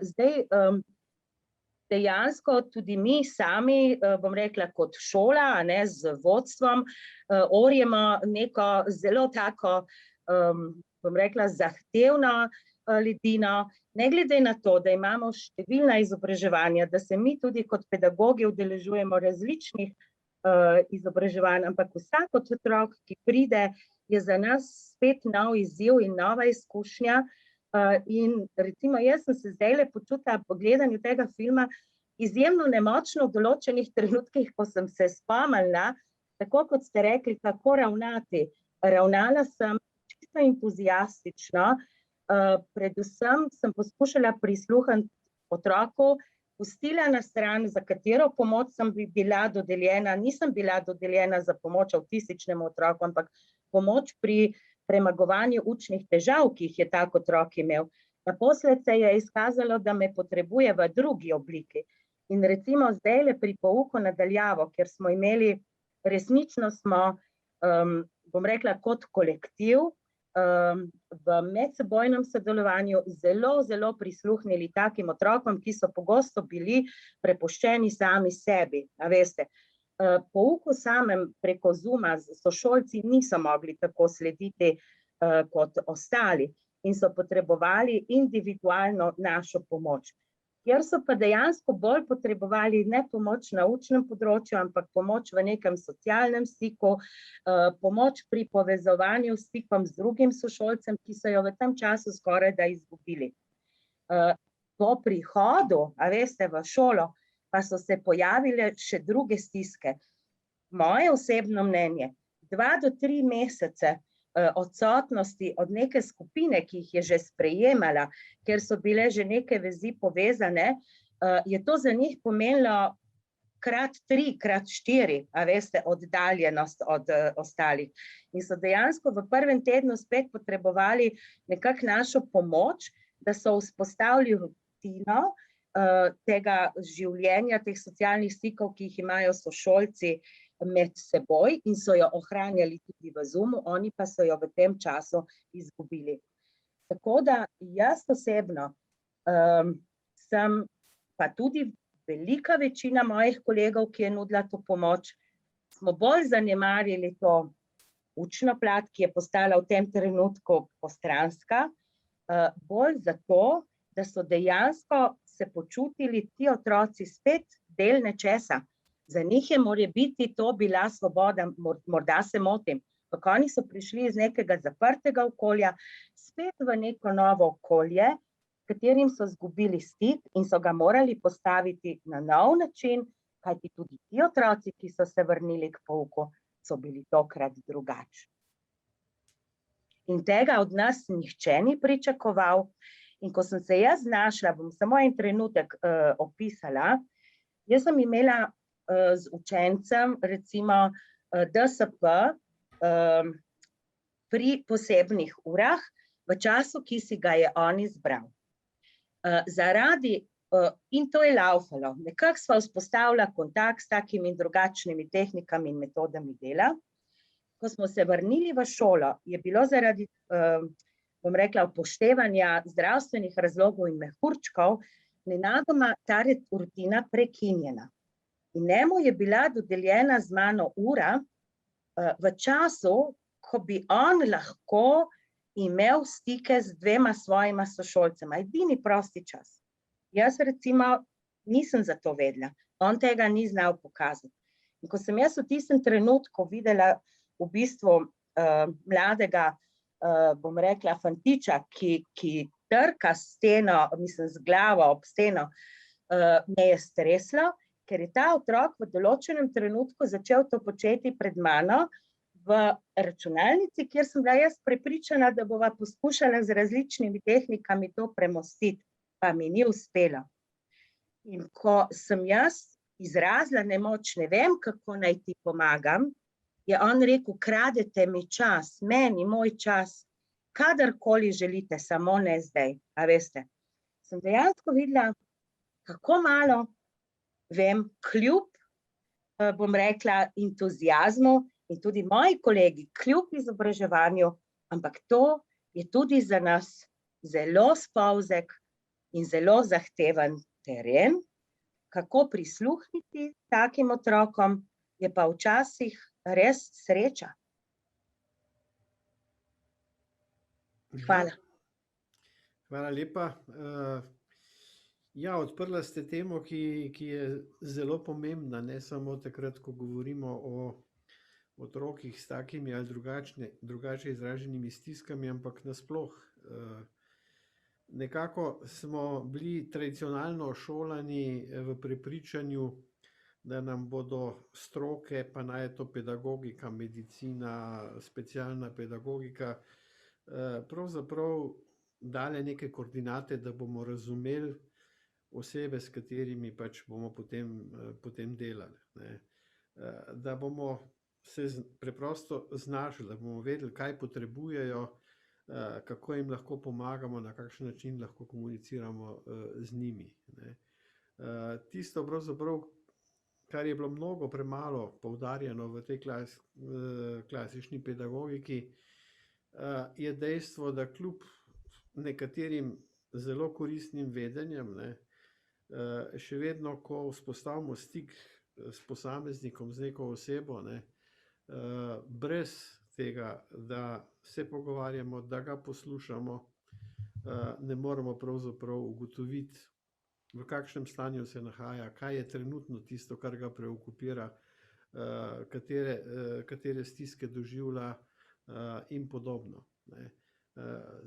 Zdaj, dejansko tudi mi sami, bom rekla, kot šola, z vodstvom, orjemo neko zelo tako, bom rekla, zahtevno ledino, ne glede na to, da imamo številna izobraževanja, da se mi tudi kot pedagogi udeležujemo različnih izobraževanj, ampak vsak otrok, ki pride, je za nas spet nov izziv in nova izkušnja. In recimo jaz sem se zdajle počutila po gledanju tega filma izjemno nemočno v določenih trenutkih, ko sem se spomnila, tako kot ste rekli, kako ravnati. Ravnala sem čisto entuziastično, predvsem sem poskušala prisluhniti otroku, pustila na stran, za katero pomoč sem bila dodeljena. Nisem bila dodeljena za pomoč avtističnemu otroku, ampak pomoč pri premagovanju učnih težav, ki jih je tak otrok imel. Naposled se je izkazalo, da me potrebuje v drugi obliki. In recimo zdajle pri pouku nadaljavo, ker smo imeli, resnično smo, bom rekla, kot kolektiv, v medsebojnem sodelovanju zelo, zelo prisluhnili takim otrokom, ki so pogosto bili prepuščeni sami sebi, a veste. Pouku samem preko Zooma sošolci niso mogli tako slediti kot ostali in so potrebovali individualno našo pomoč. Kjer so pa dejansko bolj potrebovali ne pomoč na učnem področju, ampak pomoč v nekem socialnem stiku, pomoč pri povezovanju s stikom z drugim sošolcem, ki so jo v tem času skoraj da izgubili. Po prihodu, a veste, v šolo, pa so se pojavile še druge stiske. Moje osebno mnenje, 2 do 3 mesece odsotnosti od neke skupine, ki jih je že sprejemala, ker so bile že neke vezi povezane, je to za njih pomenilo ×3, ×4, a veste, oddaljenost od ostalih. In so dejansko v prvem tednu spet potrebovali nekako našo pomoč, da so vzpostavili rutino tega življenja, teh socialnih stikov, ki jih imajo sošolci med seboj in so jo ohranjali tudi v Zoomu, oni pa so jo v tem času izgubili. Tako da jaz osebno sem, pa tudi velika večina mojih kolegov, ki je nudila to pomoč, smo bolj zanemarili to učno plat, ki je postala v tem trenutku postranska, bolj zato, da so dejansko se počutili ti otroci spet del nečesa. Za njih je morebiti to bila svoboda, morda se motim, ampak oni so prišli iz nekega zaprtega okolja, spet v neko novo okolje, s katerim so izgubili stik in so ga morali postaviti na nov način, kajti tudi ti otroci, ki so se vrnili k pouku, so bili tokrat drugačni. In tega od nas nihče ni pričakoval. In ko sem se jaz znašla, bom samo en trenutek opisala, jaz sem imela z učencem, recimo DSP, pri posebnih urah, v času, ki si ga je on izbral. In to je laufalo, nekako sva vzpostavila kontakt s takimi in drugačnimi tehnikami in metodami dela. Ko smo se vrnili v šolo, je bilo zaradi, bom rekla, upoštevanja zdravstvenih razlogov in mehurčkov, nenadoma ta rutina prekinjena. In njemu je bila dodeljena z mano ura v času, ko bi on lahko imel stike z dvema svojima sošolcema. Edini prosti čas. Jaz recimo nisem za to vedela. On tega ni znal pokazati. In ko sem jaz v tistem trenutku videla v bistvu mladega, bom rekla, fantiča, ki trka steno, mislim, z glavo ob steno, me je streslo, ker je ta otrok v določenem trenutku začel to početi pred mano v računalnici, kjer sem bila jaz prepričana, da bova poskušala z različnimi tehnikami to premostiti, pa mi ni uspelo. In ko sem jaz izrazila nemoč, ne vem, kako naj ti pomagam, je on rekel, kradete mi čas, meni, moj čas, kadarkoli želite, samo ne zdaj. A veste, sem dejansko videla, kako malo vem, kljub, bom rekla, entuzijazmu in tudi moji kolegi, kljub izobraževanju, ampak to je tudi za nas zelo spolzek in zelo zahteven teren. Kako prisluhniti takim otrokom, je pa včasih res sreča. Hvala. Hvala lepa. Ja, odprla ste temo, ki je zelo pomembna, ne samo takrat, ko govorimo o otrokih s takimi ali drugače izraženimi stiskami, ampak nasploh. Nekako smo bili tradicionalno šolani v prepričanju, da nam bodo stroke, pa naj je to pedagogika, medicina, specialna pedagogika, pravzaprav dale neke koordinate, da bomo razumeli osebe, s katerimi pač bomo potem delali. Ne. Da bomo se preprosto znašli, da bomo vedeli, kaj potrebujejo, kako jim lahko pomagamo, na kakšen način lahko komuniciramo z njimi. Ne. Tisto pravzaprav, kar je bilo mnogo premalo poudarjeno v tej klasični pedagogiki, je dejstvo, da kljub nekaterim zelo koristnim vedenjem, ne, še vedno, ko vzpostavimo stik s posameznikom, z neko osebo, ne, brez tega, da se pogovarjamo, da ga poslušamo, ne moremo pravzaprav ugotoviti, v kakšnem stanju se nahaja, kaj je trenutno tisto, kar ga preokupira, katere stiske doživlja in podobno. Ne.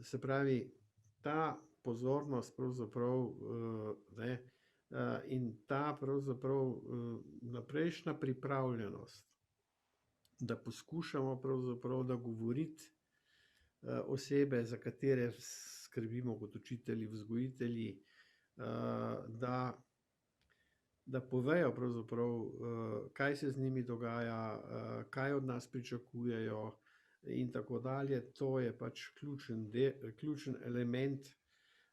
Se pravi, ta pozornost pravzaprav, ne, in ta pravzaprav naprejšnja pripravljenost, da poskušamo pravzaprav nagovoriti osebe, za katere skrbimo kot učitelji, vzgojitelji, da povejo pravzaprav, kaj se z njimi dogaja, kaj od nas pričakujejo in tako dalje. To je pač ključen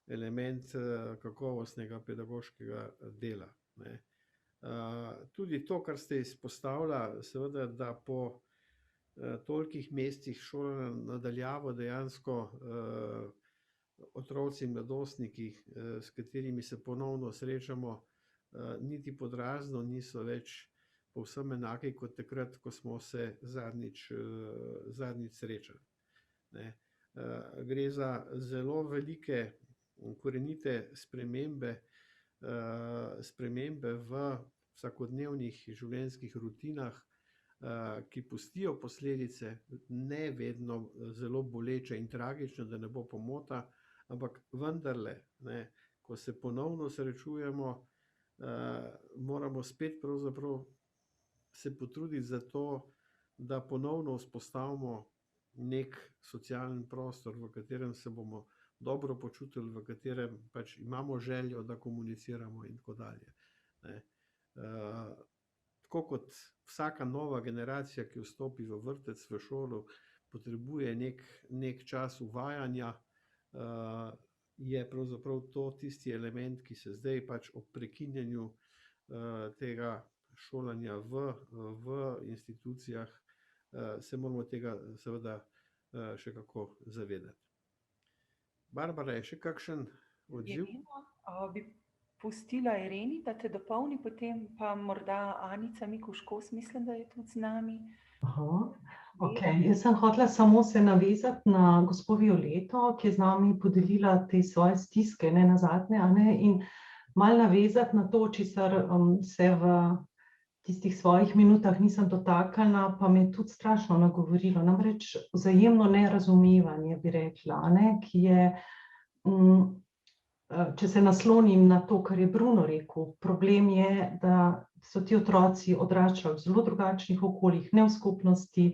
element kakovostnega pedagoškega dela. Ne. Tudi to, kar ste izpostavili, seveda, da po tolikih mesecih šolanja na daljavo dejansko otroci in mladostniki, s katerimi se ponovno srečamo, niti pod razno niso več povsem enaki kot takrat, ko smo se zadnjič srečali. Ne. Gre za zelo velike korenite spremembe v vsakodnevnih življenjskih rutinah, ki pustijo posledice, ne vedno zelo boleče in tragične, da ne bo pomota, ampak vendarle, ne, ko se ponovno srečujemo, moramo spet pravzaprav se potruditi za to, da ponovno vzpostavimo nek socialni prostor, v katerem se bomo dobro počutili, v katerem pač imamo željo, da komuniciramo in tako dalje. Ne. Tako kot vsaka nova generacija, ki vstopi v vrtec, v šolo, potrebuje nek čas uvajanja, je pravzaprav to tisti element, ki se zdaj pač ob prekinjanju tega šolanja v institucijah, se moramo tega seveda še kako zavedati. Barbara, je še kakšen odziv? Bi pustila Ireni, da te dopolni, potem pa morda Anica Mikuš-Kos, mislim, da je tudi z nami. Okay. Jaz sem hotela samo se navezati na gospo Violeto, ki je z nami podelila te svoje stiske, ne nazadnje, in malo navezati na to, česar se v tistih svojih minutah nisem dotaknila, pa me je tudi strašno nagovorilo. Namreč vzajemno nerazumevanje, bi rekla, ki je, če se naslonim na to, kar je Bruno rekel, problem je, da so ti otroci odraščali v zelo drugačnih okoljih, ne v skupnosti,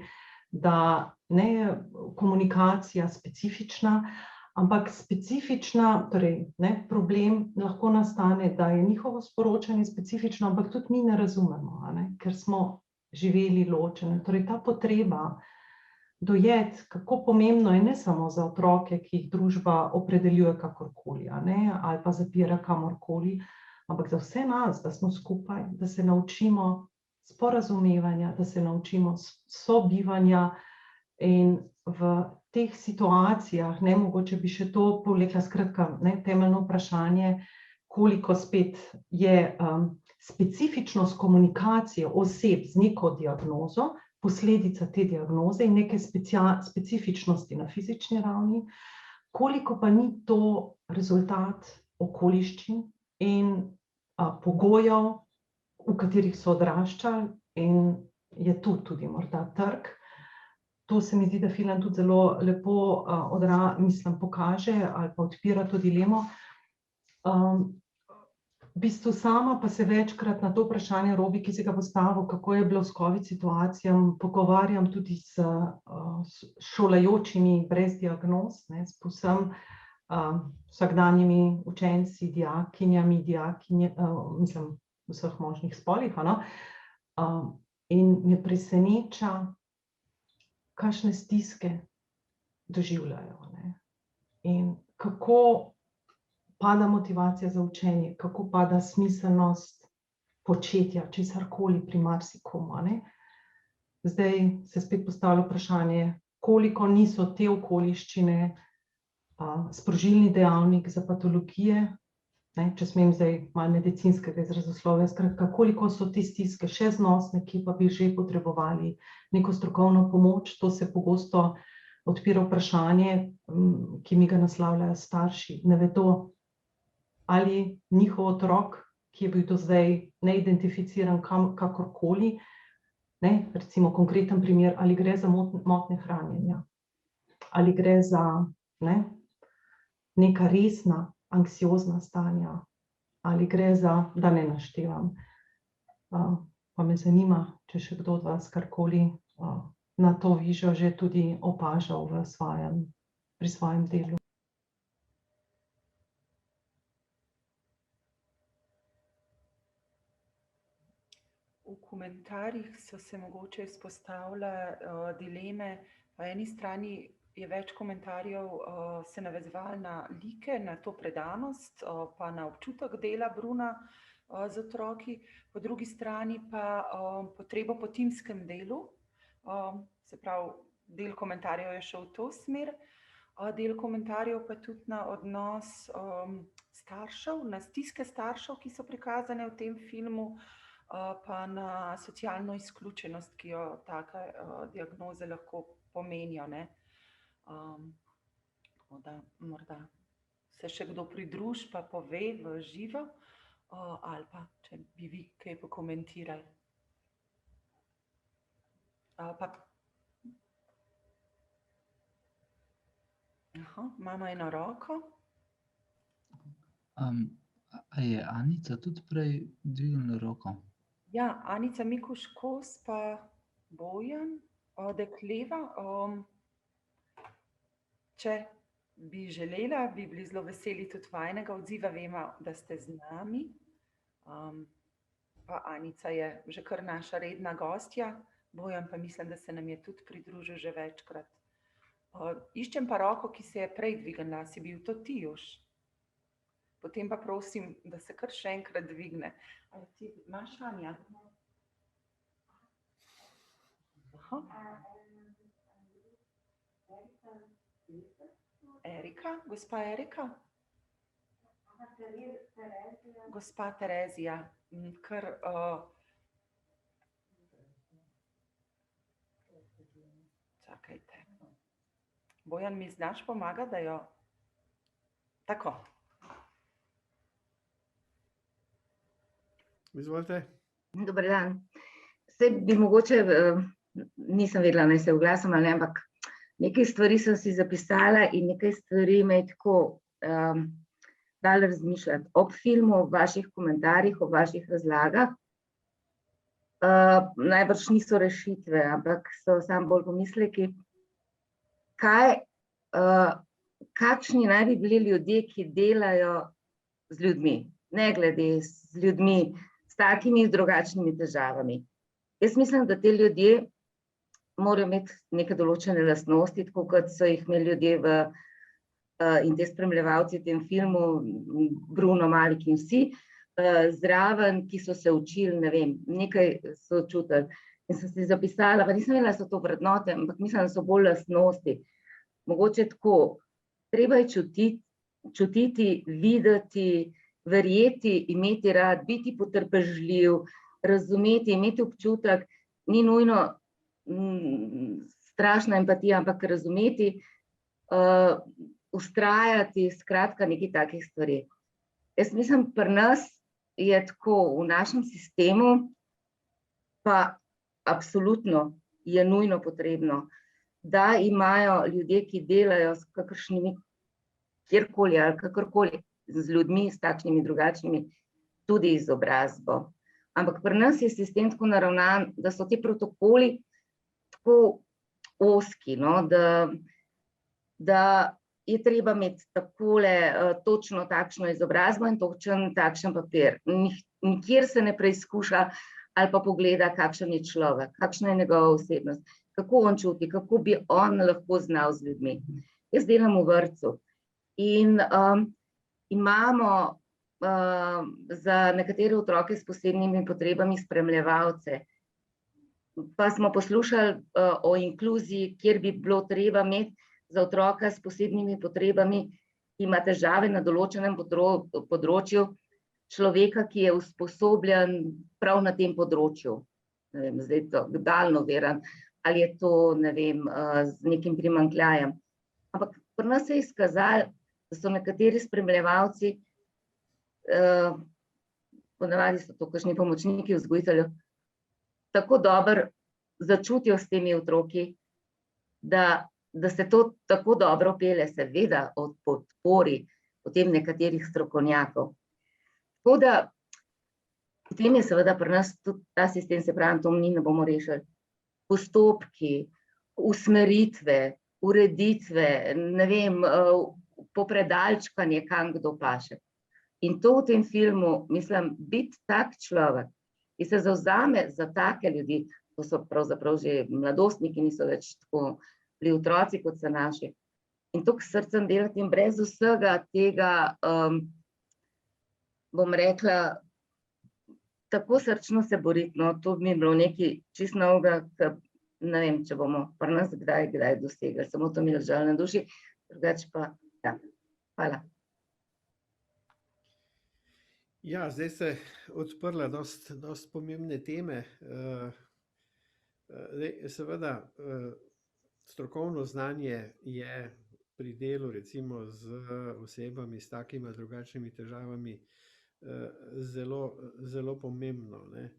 da ne je komunikacija specifična, ampak specifična, torej problem lahko nastane, da je njihovo sporočanje specifično, ampak tudi mi ne razumemo, ker smo živeli ločene. Torej ta potreba dojeti, kako pomembno je ne samo za otroke, ki jih družba opredeljuje kakorkoli, ali pa zapira kamorkoli, ampak za vse nas, da smo skupaj, da se naučimo sporazumevanja, da se naučimo sobivanja in v teh situacijah, mogoče bi še to povlekla, skratka, temeljno vprašanje, koliko spet je specifičnost komunikacije oseb z neko diagnozo, posledica te diagnoze in neke specifičnosti na fizični ravni, koliko pa ni to rezultat okoliščin in pogojev, v katerih so odraščali, in je tu tudi morda trk. To se mi zdi, da film tudi zelo lepo pokaže ali pa odpira to dilemo. V bistvu sama pa se večkrat na to vprašanje, Robi, ki si ga postavil, kako je bilo s COVID situacijami, pogovarjam tudi s šolajočimi brez diagnoz, s povsem vsakdanjimi učenci, dijakinjami, mislim, vseh možnih spolih. In me preseneča, kakšne stiske doživljajo. In kako pada motivacija za učenje, kako pada smiselnost početja, česarkoli pri marsikomu. Zdaj se spet postavlja vprašanje, koliko niso te okoliščine sprožilni dejavnik za patologije, če smem zdaj malo medicinskega izrazoslovja, skratka, koliko so te stiske še znosne, ki pa bi že potrebovali neko strokovno pomoč. To se pogosto odpira vprašanje, ki mi ga naslavljajo starši. Ne vedo, ali njihov otrok, ki je bil do zdaj neidentificiran kakorkoli, recimo konkreten primer, ali gre za motnje hranjenja, ali gre za neka resna anksiozna stanja, ali gre za, da ne naštevam. Pa me zanima, če še kdo od vas karkoli na to vižo že tudi opažal pri svojem delu. V komentarjih so se mogoče izpostavile dileme. Po eni strani je več komentarjev se navezovalo na like, na to predanost, pa na občutek dela Bruna z otroki, po drugi strani pa potrebo po timskem delu, se pravi, del komentarjev je šel v to smer, del komentarjev pa tudi na odnos staršev, na stiske staršev, ki so prikazane v tem filmu, pa na socialno izključenost, ki jo take diagnoze lahko pomenijo. Tako da morda se še kdo pridruži pa pove v živo, ali pa če bi vi kaj pokomentirali. Imamo eno roko. A je Anica tudi prej dvignila roko? Ja, Anica Mikuš-Kos pa Bojan Dekleva. Če bi želela, bi bili zelo veseli tudi vajnega odziva, vemo, da ste z nami. Pa Anica je že kar naša redna gostja, Bojan pa mislim, da se nam je tudi pridružil že večkrat. Iščem pa roko, ki se je prej dvignila, si bil to ti, Jož? Potem pa prosim, da se kar še enkrat dvigne. Ali ti imaš, Anja? Erika, gospa Erika? Gospa Terezija, kar čakajte. Bojan, mi znaš pomagati, da jo... Tako. Izvolite. Dober dan. Saj bi mogoče, nisem vedela, naj se oglasim ali ne, ampak nekaj stvari sem si zapisala in nekaj stvari me je tako dalo razmišljati. Ob filmu, ob vaših komentarjih, ob vaših razlagah, najbrž niso rešitve, ampak so samo bolj pomisleki, kakšni naj bi bili ljudje, ki delajo z ljudmi, ne glede z ljudmi, s takimi in drugačnimi težavami. Jaz mislim, da te ljudje morajo imeti neke določene lastnosti, tako kot so jih imeli ljudje in te spremljevalci v tem filmu, Bruno, Malik in vsi, zraven, ki so se učili, ne vem, nekaj so čutili. In sem si zapisala, pa nisem vedela, da so to vrednote, ampak mislim, da so bolj lastnosti. Mogoče tako, treba je čutiti, videti, verjeti, imeti rad, biti potrpežljiv, razumeti, imeti občutek, ni nujno strašna empatija, ampak razumeti, vztrajati, skratka nekaj takih stvari. Jaz mislim, pri nas je tako, v našem sistemu pa absolutno je nujno potrebno, da imajo ljudje, ki delajo s kakršnimi, kjerkoli ali kakorkoli, z ljudmi, s takšnimi drugačnimi, tudi izobrazbo. Ampak pri nas je sistem tako naravnan, da so ti protokoli tako ozki, no, da je treba imeti takole točno takšno izobrazbo in točen takšen papir. Nikjer se ne preizkuša ali pa pogleda, kakšen je človek, kakšna je njegova osebnost, kako on čuti, kako bi on lahko znal z ljudmi. Jaz delam v vrtcu in imamo za nekatere otroke s posebnimi potrebami spremljevalce. Pa smo poslušali o inkluziji, kjer bi bilo treba imeti za otroka s posebnimi potrebami, ki ima težave na določenem področju, človeka, ki je usposobljen prav na tem področju. Ne vem, zdaj to daljnoveran, ali je to, ne vem, z nekim primanjkljajem. Ampak pri nas se je izkazalo, da so nekateri spremljevalci, ponavadi so to kakšni pomočniki vzgojiteljev, tako dobro začutijo s temi otroki, da se to tako dobro pelje, seveda od podpori potem nekaterih strokovnjakov. Tako da potem je seveda pri nas tudi ta sistem, se pravi, to mi ne bomo rešili, postopki, usmeritve, ureditve, ne vem, popredalčkanje, kam kdo paše. In to v tem filmu, mislim, biti tak človek, ki se zavzame za take ljudi, to so pravzaprav že mladostniki, niso več tako bili otroci, kot so naši. In to k srcem delati in brez vsega tega, bom rekla, tako srčno se boriti, no, to bi bilo nekaj čisto novega, ne vem, če bomo pri nas kdaj dosegli, samo to mi je žal na duši, drugače pa, ja, hvala. Ja, zdaj ste odprla dosti pomembne teme. Seveda, strokovno znanje je pri delu recimo z osebami s takimi drugačnimi težavami zelo pomembno, ne.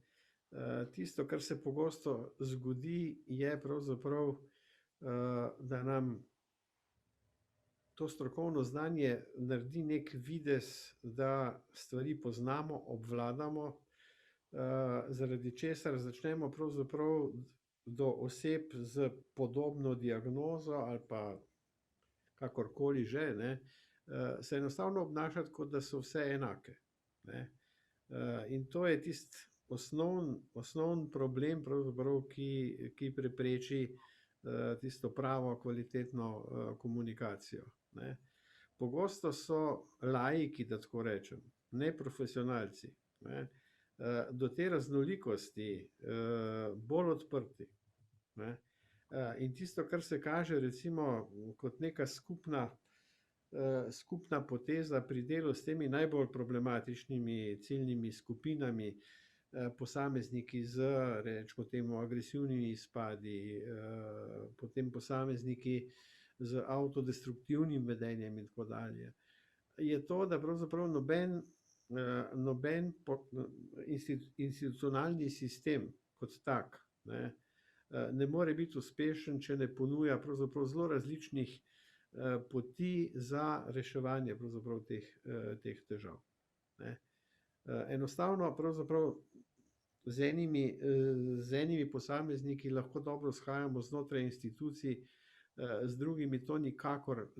Tisto, kar se pogosto zgodi, je pravzaprav, da nam to strokovno znanje naredi nek videz, da stvari poznamo, obvladamo, zaradi česar začnemo pravzaprav do oseb z podobno diagnozo ali pa kakorkoli že, ne, se enostavno obnašati, kot da so vse enake, ne. In to je tisti osnovni problem pravzaprav, ki prepreči tisto pravo kvalitetno komunikacijo, ne. Pogosto so laiki, da tako rečem, neprofesionalci, ne, do te raznolikosti bolj odprti, ne. In tisto, kar se kaže recimo kot neka skupna skupna poteza pri delu s temi najbolj problematičnimi ciljnimi skupinami, posamezniki z, rečemo temu, agresivnimi izpadi, potem posamezniki z avtodestruktivnim vedenjem in tako dalje, je to, da pravzaprav noben institucionalni sistem kot tak ne more biti uspešen, če ne ponuja pravzaprav zelo različnih poti za reševanje pravzaprav teh težav. Enostavno pravzaprav z enimi posamezniki lahko dobro shajamo znotraj institucij, z drugimi to nikakor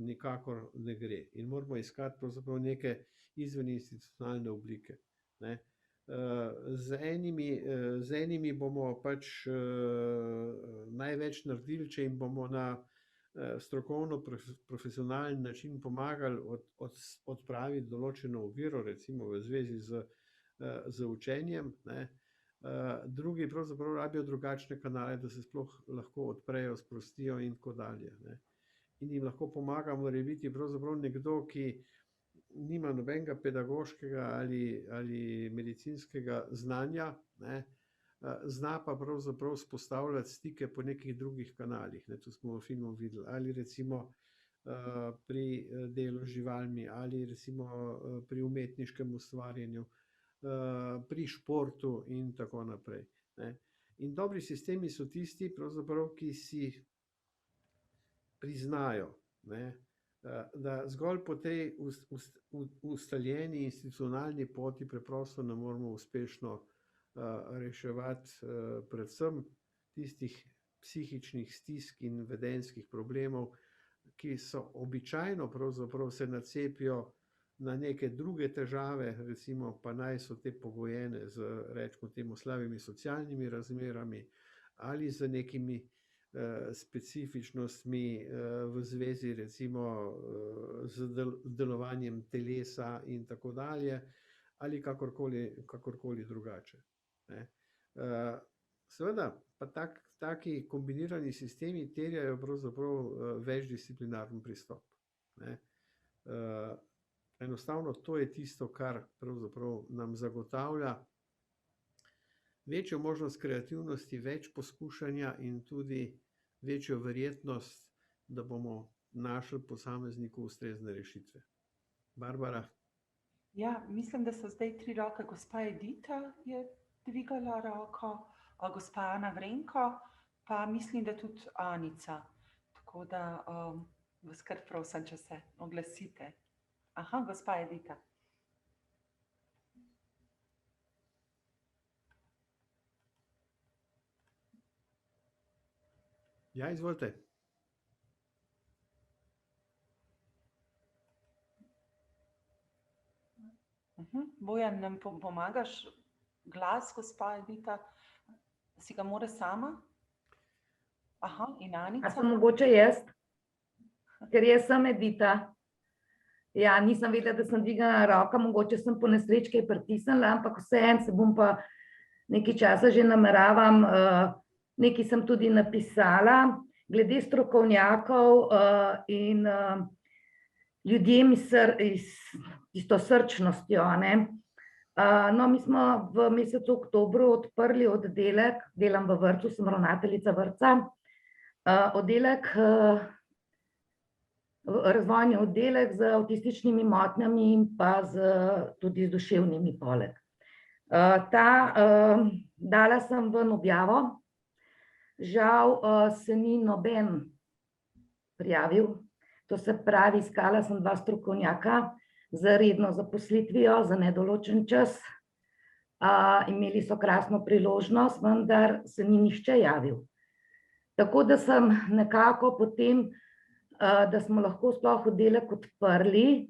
ne gre in moramo iskati pravzaprav neke izveninstitucionalne oblike. Z enimi bomo pač največ naredili, če jim bomo na strokovno profesionalen način pomagali odpraviti določeno oviro, recimo v zvezi z učenjem. Drugi pravzaprav rabijo drugačne kanale, da se sploh lahko odprejo, sprostijo in tako dalje. In jim lahko pomagamo biti pravzaprav nekdo, ki nima nobenega pedagoškega ali medicinskega znanja, zna pa pravzaprav vzpostavljati stike po nekih drugih kanalih. To smo v filmu videli. Ali recimo pri delu z živalmi, ali recimo pri umetniškem ustvarjanju, pri športu in tako naprej. In dobri sistemi so tisti, pravzaprav, ki si priznajo, da zgolj po tej ustaljeni institucionalni poti preprosto ne moremo uspešno reševati predvsem tistih psihičnih stisk in vedenjskih problemov, ki so običajno pravzaprav se nacepijo na neke druge težave, recimo pa naj so te pogojene z, rečemo temu, slabimi socialnimi razmerami ali z nekimi specifičnostmi v zvezi recimo z delovanjem telesa in tako dalje, ali kakorkoli drugače. Seveda pa taki kombinirani sistemi terjajo pravzaprav večdisciplinaren pristop. Enostavno to je tisto, kar pravzaprav nam zagotavlja večjo možnost kreativnosti, več poskušanja in tudi večjo verjetnost, da bomo našli posamezniku ustrezne rešitve. Barbara? Ja, mislim, da so zdaj 3 roke. Gospa Edita je dvigala roko, gospa Ana Vrenko, pa mislim, da tudi Anica. Tako da vas kar prosim, če se oglasite. Aha, gospa Edita. Ja, izvolite. Bojan, nam pomagaš glas, gospa Edita? Si ga more sama? Aha, in Anica? A sem mogoče jaz? Ker jaz sem Edita. Ja, nisem vedela, da sem dvignila roko, mogoče sem po nesreči kaj pritisnila, ampak vseeno se bom pa nekaj časa že nameravam, nekaj sem tudi napisala, glede strokovnjakov in ljudem s tisto srčnostjo. No, mi smo v mesecu oktobru odprli oddelek, delam v vrtcu, sem ravnateljica vrtca, oddelek, razvojni oddelek z avtističnimi motnjami in pa tudi z duševnimi poleg. Dala sem ven objavo, žal se ni noben prijavil, to se pravi, iskala sem 2 strokovnjaka z redno zaposlitvijo za nedoločen čas, imeli so krasno priložnost, vendar se ni nihče javil. Tako da sem nekako potem, da smo lahko sploh oddelek odprli,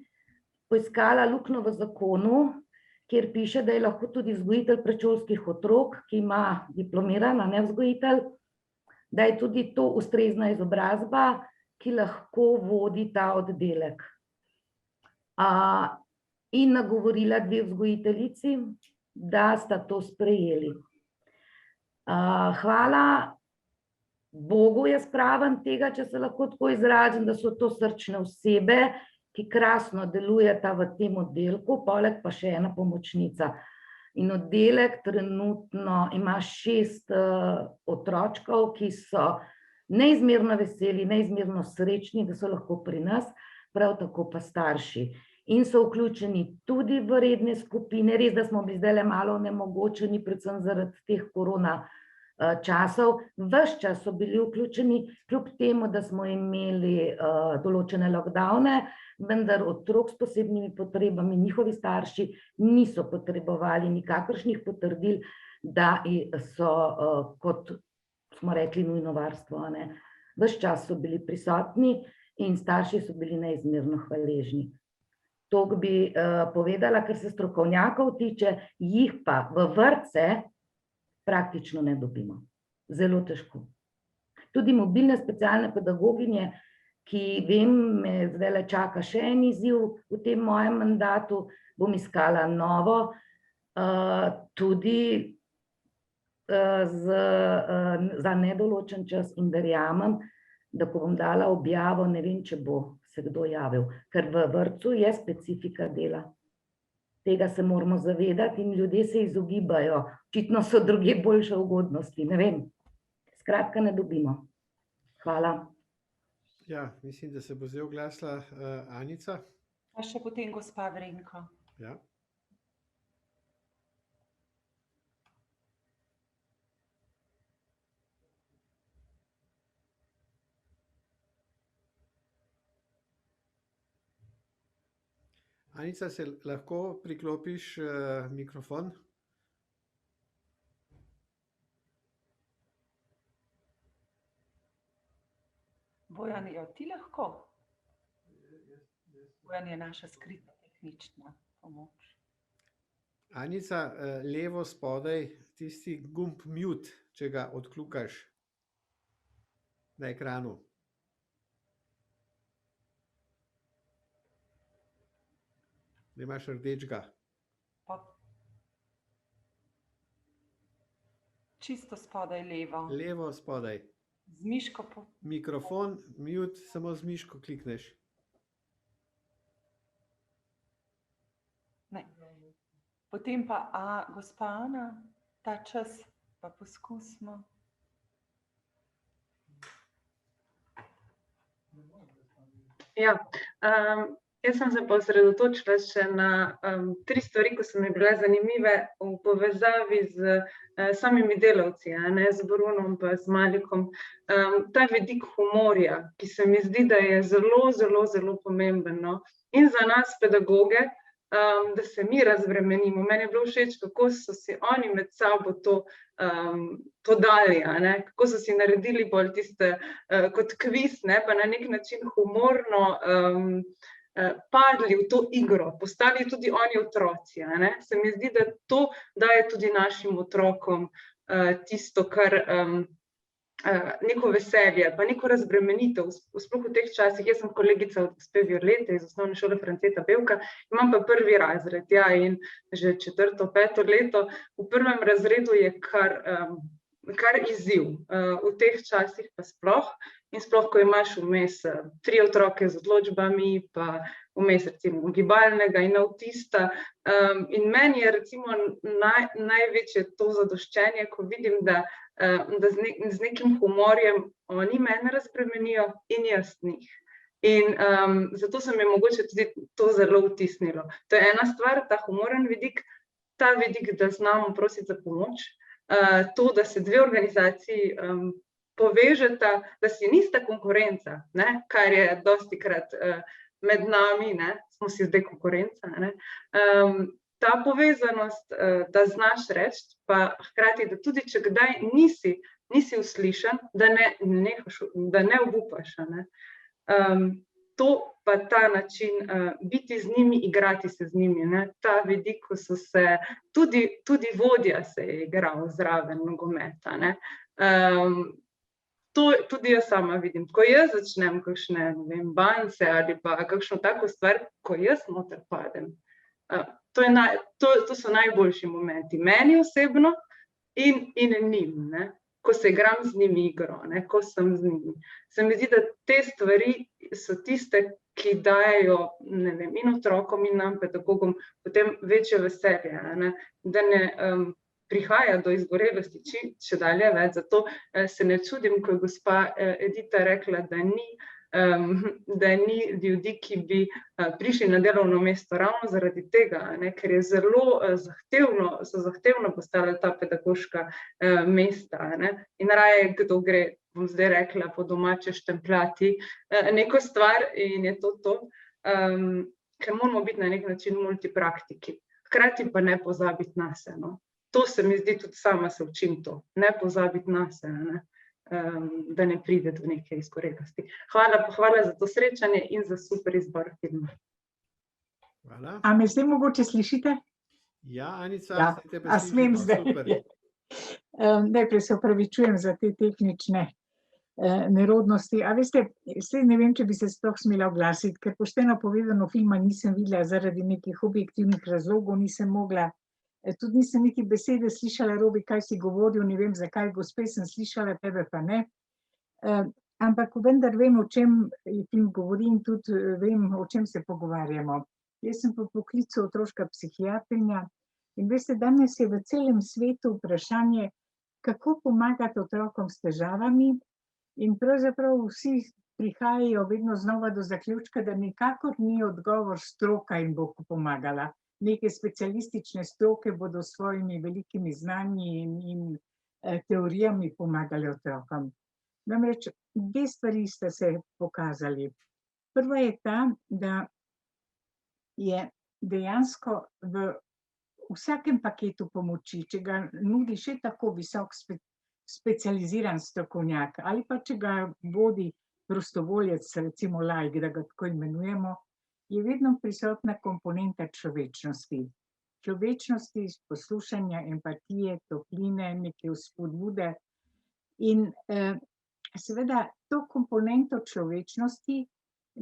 poiskala luknjo v zakonu, kjer piše, da je lahko tudi vzgojitelj predšolskih otrok, ki ima diplomiran, a ne vzgojitelj, da je tudi to ustrezna izobrazba, ki lahko vodi ta oddelek. In nagovorila 2 vzgojiteljici, da sta to sprejeli. Hvala Bogu, jaz pravim tega, če se lahko tako izrazim, da so to srčne osebe, ki krasno delujeta v tem oddelku, poleg pa še ena pomočnica. In oddelek trenutno ima 6 otročkov, ki so neizmerno veseli, neizmerno srečni, da so lahko pri nas, prav tako pa starši. In so vključeni tudi v redne skupine, res, da smo bili zdaj malo onemogočeni, predvsem zaradi teh korona časov. Ves čas so bili vključeni, kljub temu, da smo imeli določene lockdowne, vendar otrok s posebnimi potrebami, njihovi starši niso potrebovali nikakršnih potrdil, da so, kot smo rekli, nujno varstvo. Ves čas so bili prisotni in starši so bili neizmerno hvaležni. To bi povedala, kar se strokovnjakov tiče, jih pa v vrtce praktično ne dobimo. Zelo težko. Tudi mobilne specialne pedagoginje, ki vem, me zdaj čaka še en izziv v tem mojem mandatu, bom iskala novo, tudi za nedoločen čas in verjamem, da ko bom dala objavo, ne vem, če bo se kdo javil, ker v vrtcu je specifika dela. Tega se moramo zavedati in ljudje se izogibajo. Očitno so drugje boljše ugodnosti, ne vem. Skratka, ne dobimo. Hvala. Ja, mislim, da se bo zdaj oglasila Anica. Pa še potem gospa Vrenko. Ja. Anica, se lahko priklopiš mikrofon? Bojan, jo ti lahko? Bojan je naša skrita tehnična pomoč. Anica, levo spodaj, tisti gumb mute, če ga odkljukaš na ekranu. Da imaš rdečega. Čisto spodaj levo. Levo spodaj. Z miško po... Mikrofon, mute, samo z miško klikneš. Ne. Potem pa gospa Ana, ta čas pa poskusimo. Ja, jaz sem se pa osredotočila še na 3 stvari, ko so mi bile zanimive v povezavi z samimi delavci, z Brunom pa z Malikom. Ta vidik humorja, ki se mi zdi, da je zelo, zelo, zelo pomemben. In za nas pedagoge, da se mi razbremenimo. Meni je bilo všeč, kako so si oni med sabo to dali, kako so si naredili bolj tiste kot kviz, pa na nek način humorno padli v to igro, postali tudi oni otroci. Se mi zdi, da to daje tudi našim otrokom tisto, kar neko veselje, pa neko razbremenitev, sploh v teh časih. Jaz sem kolegica od gospe Violete iz osnovne šole Franceta Bevka, imam pa 1. razred, in že 4., 5. leto. V 1. razredu je kar izziv, v teh časih pa sploh. In sploh, ko imaš vmes 3 otroke z odločbami, pa vmes recimo gibalnega in avtista. In meni je recimo največje to zadoščenje, ko vidim, da z nekim humorjem oni mene razbremenijo in jaz njih. In zato se mi je mogoče tudi to zelo vtisnilo. To je ena stvar, ta humoren vidik, ta vidik, da znamo prositi za pomoč, to, da se 2 organizaciji povežeta, da si nista konkurenca, kar je dostikrat med nami, smo si zdaj konkurenca. Ta povezanost, da znaš reči, pa hkrati, da tudi če kdaj nisi uslišan, da ne obupaš. To pa ta način biti z njimi, igrati se z njimi. Ta vidik, ko so se, tudi vodja se je igral zraven nogometa. To tudi jaz sama vidim. Ko jaz začnem kakšne bance ali pa kakšno tako stvar, ko jaz noter padem, to so najboljši momenti. Meni osebno in njim, ko se igram z njimi igro, ko sem z njimi. Se mi zdi, da te stvari so tiste, ki dajejo, ne vem, in otrokom in nam pedagogom potem večje veselje, da ne prihaja do izgorelosti če dalje več. Zato se ne čudim, ko je gospa Edita rekla, da ni ljudi, ki bi prišli na delovno mesto ravno zaradi tega, ker je zelo zahtevno postala ta pedagoška mesta. In raje kdo gre, bom zdaj rekla, po domače štempljati neko stvar in je to, ker moramo biti na nek način multipraktiki, hkrati pa ne pozabiti nase. To se mi zdi, tudi sama se učim to, ne pozabiti nase, da ne pride do neke izgorelosti. Hvala za to srečanje in za super izbor filma. Hvala. A me zdaj mogoče slišite? Ja, Anica, Ja, tebe a smem slišimo, zdaj? super. Najprej se opravičujem za te tehnične nerodnosti. A veste, saj ne vem, če bi se sploh smela oglasiti, ker pošteno povedano filma nisem videla zaradi nekih objektivnih razlogov, nisem mogla. Tudi nisem niti besede slišala, Robi, kaj si govoril, ne vem zakaj, gospe sem slišala, tebe pa ne. Ampak vendar vem, o čem film govori in tudi vem, o čem se pogovarjamo. Jaz sem po poklicu otroška psihiatrinja in veste, danes je v celem svetu vprašanje, kako pomagati otrokom s težavami in pravzaprav vsi prihajajo vedno znova do zaključka, da nikakor ni odgovor stroka jim bo pomagala. Neke specialistične stroke bodo s svojimi velikimi znanji in teorijami pomagali otrokom. Namreč dve stvari sta se pokazali. Prva je ta, da je dejansko v vsakem paketu pomoči, če ga nudi še tako visok specializiran strokovnjak ali pa če ga vodi prostovoljec, recimo laik, da ga tako imenujemo, je vedno prisotna komponenta človečnosti. Človečnosti, poslušanja, empatije, topline, neke vzpodbude. In seveda to komponento človečnosti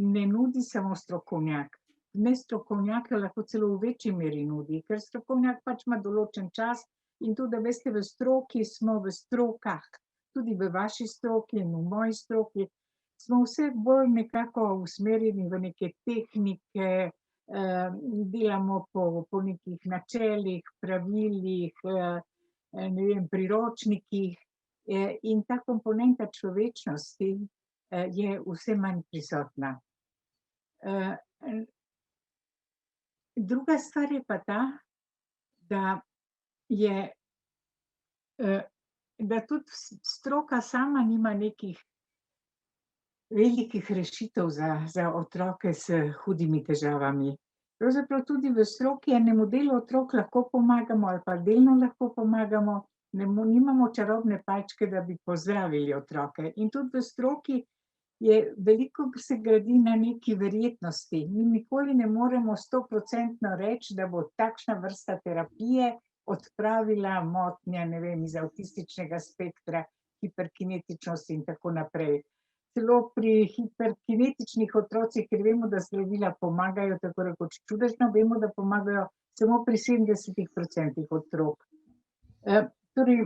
ne nudi samo strokovnjak. Ne, strokovnjak jo lahko celo v večji meri nudi, ker strokovnjak pač ima določen čas in tudi, da veste, v stroki smo v strokah, tudi v vaši stroki in v moji stroki, smo vse bolj nekako usmerjeni v neke tehnike, delamo po nekih načelih, pravilih, ne vem, priročnikih in ta komponenta človečnosti je vse manj prisotna. Druga stvar je pa ta, da tudi stroka sama nima nekih velikih rešitev za otroke s hudimi težavami. Pravzaprav tudi v stroki enemu delu otrok lahko pomagamo ali pa delno lahko pomagamo, nimamo čarobne palčke, da bi pozdravili otroke. In tudi v stroki veliko se gradi na neki verjetnosti. Mi nikoli ne moremo 100% reči, da bo takšna vrsta terapije odpravila motnje, ne vem, iz avtističnega spektra, hiperkinetičnosti in tako naprej. Celo pri hiperkinetičnih otrocih, ker vemo, da zdravila pomagajo, tako rekoč čudežno, vemo, da pomagajo samo pri 70% otrok. Torej,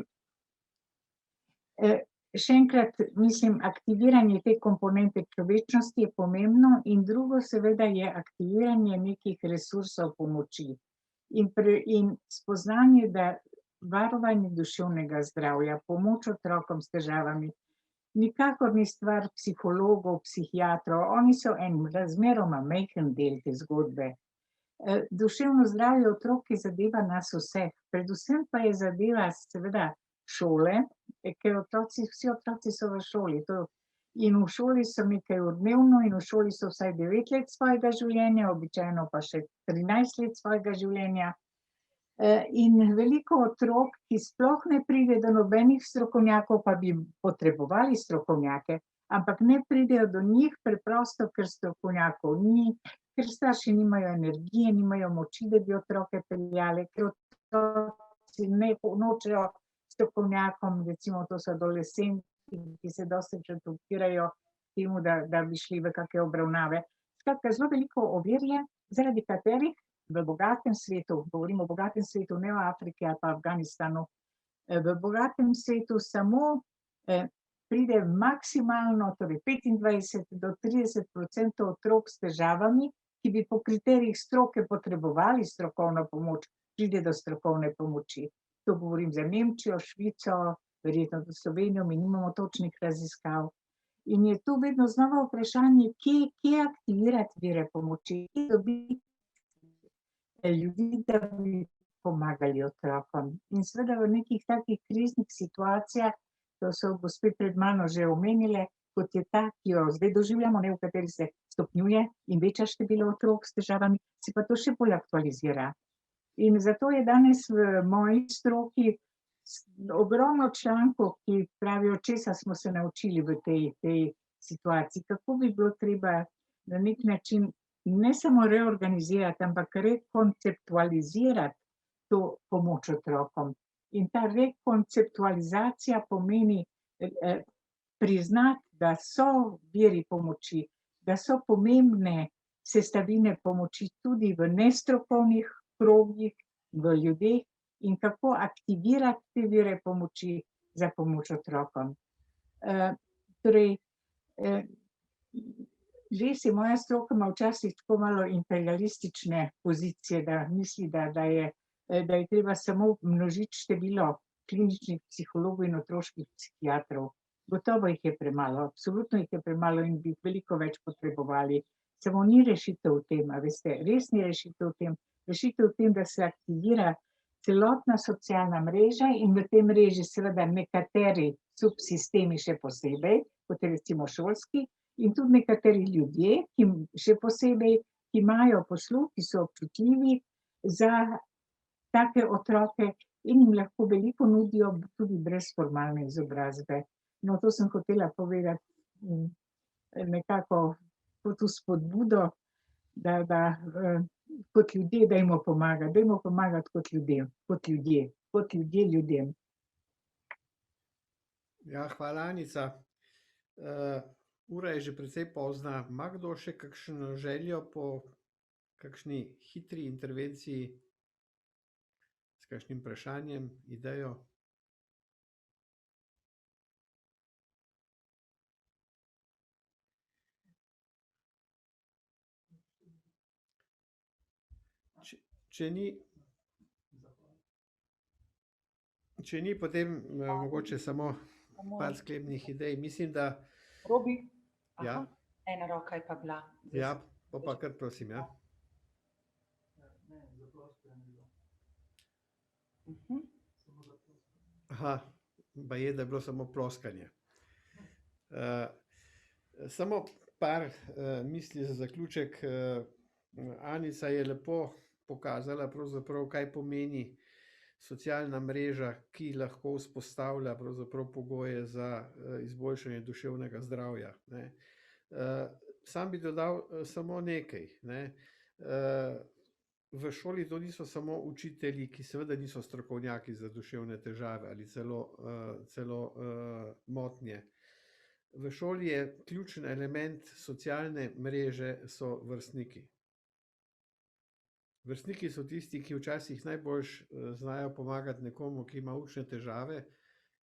še enkrat, mislim, aktiviranje te komponente človečnosti je pomembno in drugo seveda je aktiviranje nekih resursov pomoči in spoznanje, da varovanje duševnega zdravja, pomoč otrokom s težavami, nikakor ni stvar psihologov, psihiatrov, oni so en razmeroma majhen del te zgodbe. Duševno zdravje otrok je zadeva nas vseh, predvsem pa je zadeva seveda šole, ker vsi otroci so v šoli. In v šoli so nekaj ur dnevno in v šoli so vsaj 9 let svojega življenja, običajno pa še 13 let svojega življenja. In veliko otrok, ki sploh ne pride do nobenih strokovnjakov, pa bi potrebovali strokovnjake, ampak ne pridejo do njih preprosto, ker strokovnjakov ni, ker starši nimajo energije, nimajo moči, da bi otroke peljali, ker otroci ne nočejo strokovnjakom, recimo to so adolescenti, ki se dosti odpirajo temu, da bi šli v kakšne obravnave. Skratka, zelo veliko ovir je, zaradi katerih v bogatem svetu, govorimo o bogatem svetu, ne v Afriki ali pa Afganistanu, v bogatem svetu samo pride maksimalno, torej 25 do 30% otrok s težavami, ki bi po kriterijih stroke potrebovali strokovno pomoč, pride do strokovne pomoči. To govorim za Nemčijo, Švico, verjetno za Slovenijo, mi nimamo točnih raziskav. In je tu vedno znova vprašanje, kje aktivirati vire pomoči, kje dobiti ljudi, da bi pomagali otrokom. In seveda v nekih takih kriznih situacijah, to so gospe pred mano že omenile, kot je ta, ki jo zdaj doživljamo, v kateri se stopnjuje in veča število otrok s težavami, se pa to še bolj aktualizira. In zato je danes v moji stroki ogromno člankov, ki pravijo, česa smo se naučili v tej situaciji, kako bi bilo treba na nek način ne samo reorganizirati, ampak rekonceptualizirati to pomoč otrokom. In ta rekonceptualizacija pomeni priznati, da so viri pomoči, da so pomembne sestavine pomoči tudi v nestrokovnih krogih, v ljudeh, in kako aktivirati te vire pomoči za pomoč otrokom. Torej, res je, moja stroka ima včasih tako malo imperialistične pozicije, da misli, da je treba samo množiti število kliničnih psihologov in otroških psihiatrov. Gotovo jih je premalo, absolutno jih je premalo in bi veliko več potrebovali. Samo ni rešitev v tem, a veste, res ni rešitev v tem. Rešitev v tem, da se aktivira celotna socialna mreža in v tej mreži seveda nekateri subsistemi še posebej, kot je recimo šolski, in tudi nekateri ljudje, ki še posebej, ki imajo posluh, ki so občutljivi za take otroke in jim lahko veliko nudijo tudi brez formalne izobrazbe. No, to sem hotela povedati nekako kot vzpodbudo, da kot ljudje dajmo pomagati kot ljudje ljudem. Ja, hvala, Anica. Ura je že precej pozna. Ima kdo še kakšno željo po kakšni hitri intervenciji s kakšnim vprašanjem, idejo? Če ni, potem mogoče samo par sklepnih idej. Mislim, da... Robi? Ja. Ena roka je pa bila. Ja, pa kar prosim, ja. Aha, baje, da je bilo samo ploskanje. Samo par misli za zaključek. Anica je lepo pokazala pravzaprav, kaj pomeni socialna mreža, ki lahko vzpostavlja pravzaprav pogoje za izboljšanje duševnega zdravja. Sam bi dodal samo nekaj. V šoli to niso samo učitelji, ki seveda niso strokovnjaki za duševne težave ali celo motnje. V šoli je ključen element socialne mreže so vrstniki. Vrstniki so tisti, ki včasih najbolj znajo pomagati nekomu, ki ima učne težave,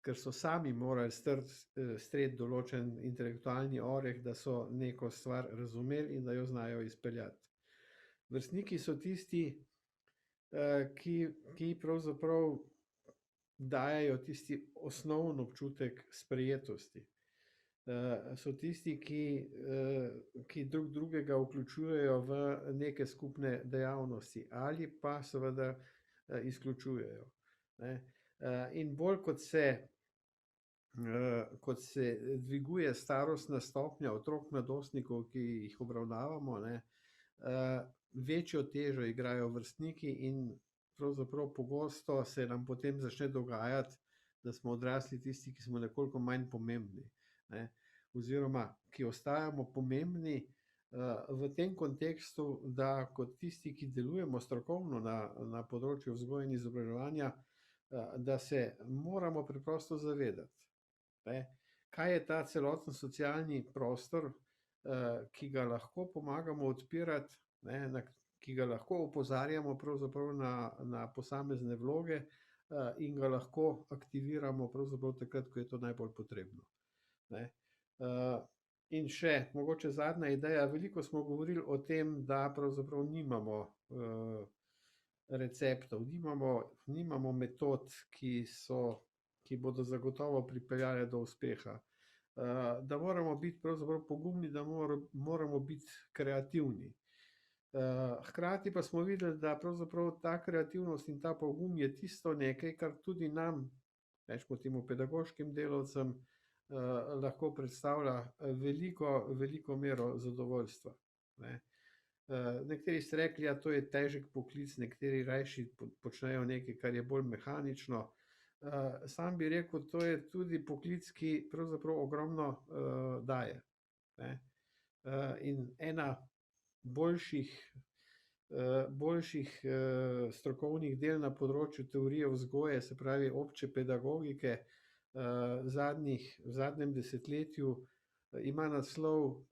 ker so sami morali streti določen intelektualni oreh, da so neko stvar razumeli in da jo znajo izpeljati. Vrstniki so tisti, ki pravzaprav dajejo tisti osnovni občutek sprejetosti. So tisti, ki drug drugega vključujejo v neke skupne dejavnosti ali pa seveda izključujejo. In bolj kot se dviguje starostna stopnja otrok, mladostnikov, ki jih obravnavamo, večjo težo igrajo vrstniki in pravzaprav pogosto se nam potem začne dogajati, da smo odrasli tisti, ki smo nekoliko manj pomembni. Oziroma, ki ostajamo pomembni v tem kontekstu, da kot tisti, ki delujemo strokovno na področju vzgoje in izobraževanja, da se moramo preprosto zavedati, kaj je ta celoten socialni prostor, ki ga lahko pomagamo odpirati, ki ga lahko opozarjamo pravzaprav na posamezne vloge in ga lahko aktiviramo pravzaprav takrat, ko je to najbolj potrebno. ne. In še mogoče zadnja ideja, veliko smo govorili o tem, da pravzaprav nimamo receptov, nimamo metod, ki bodo zagotovo pripeljale do uspeha. Da moramo biti pravzaprav pogumni, da moramo biti kreativni. Hkrati pa smo videli, da pravzaprav ta kreativnost in ta pogum je tisto nekaj, kar tudi nam, rečemo temu pedagoškim delavcem, lahko predstavlja veliko mero zadovoljstva, ne. Nekateri ste rekli, to je težek poklic, nekateri rajši počnejo nekaj, kar je bolj mehanično. Sam bi rekel, to je tudi poklic, ki pravzaprav ogromno daje, ne. In ena boljših strokovnih del na področju teorije vzgoje, se pravi obče pedagogike, v zadnjem desetletju ima naslov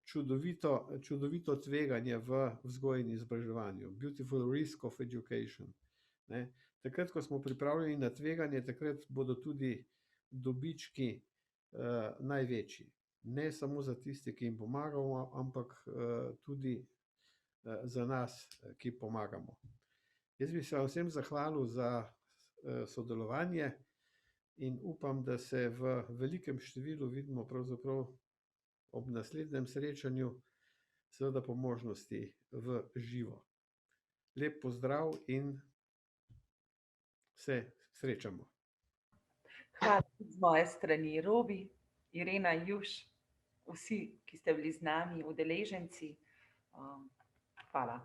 Čudovito tveganje v vzgoji in izobraževanju, Beautiful Risk of Education, ne. Takrat, ko smo pripravljeni na tveganje, takrat bodo tudi dobički največji. Ne samo za tiste, ki jim pomagamo, ampak tudi za nas, ki pomagamo. Jaz bi se vam vsem zahvalil za sodelovanje in upam, da se v velikem številu vidimo pravzaprav ob naslednjem srečanju, seveda po možnosti v živo. Lep pozdrav in se srečamo. Hvala z moje strani, Robi, Irena, Juš, vsi, ki ste bili z nami, udeleženci. Hvala.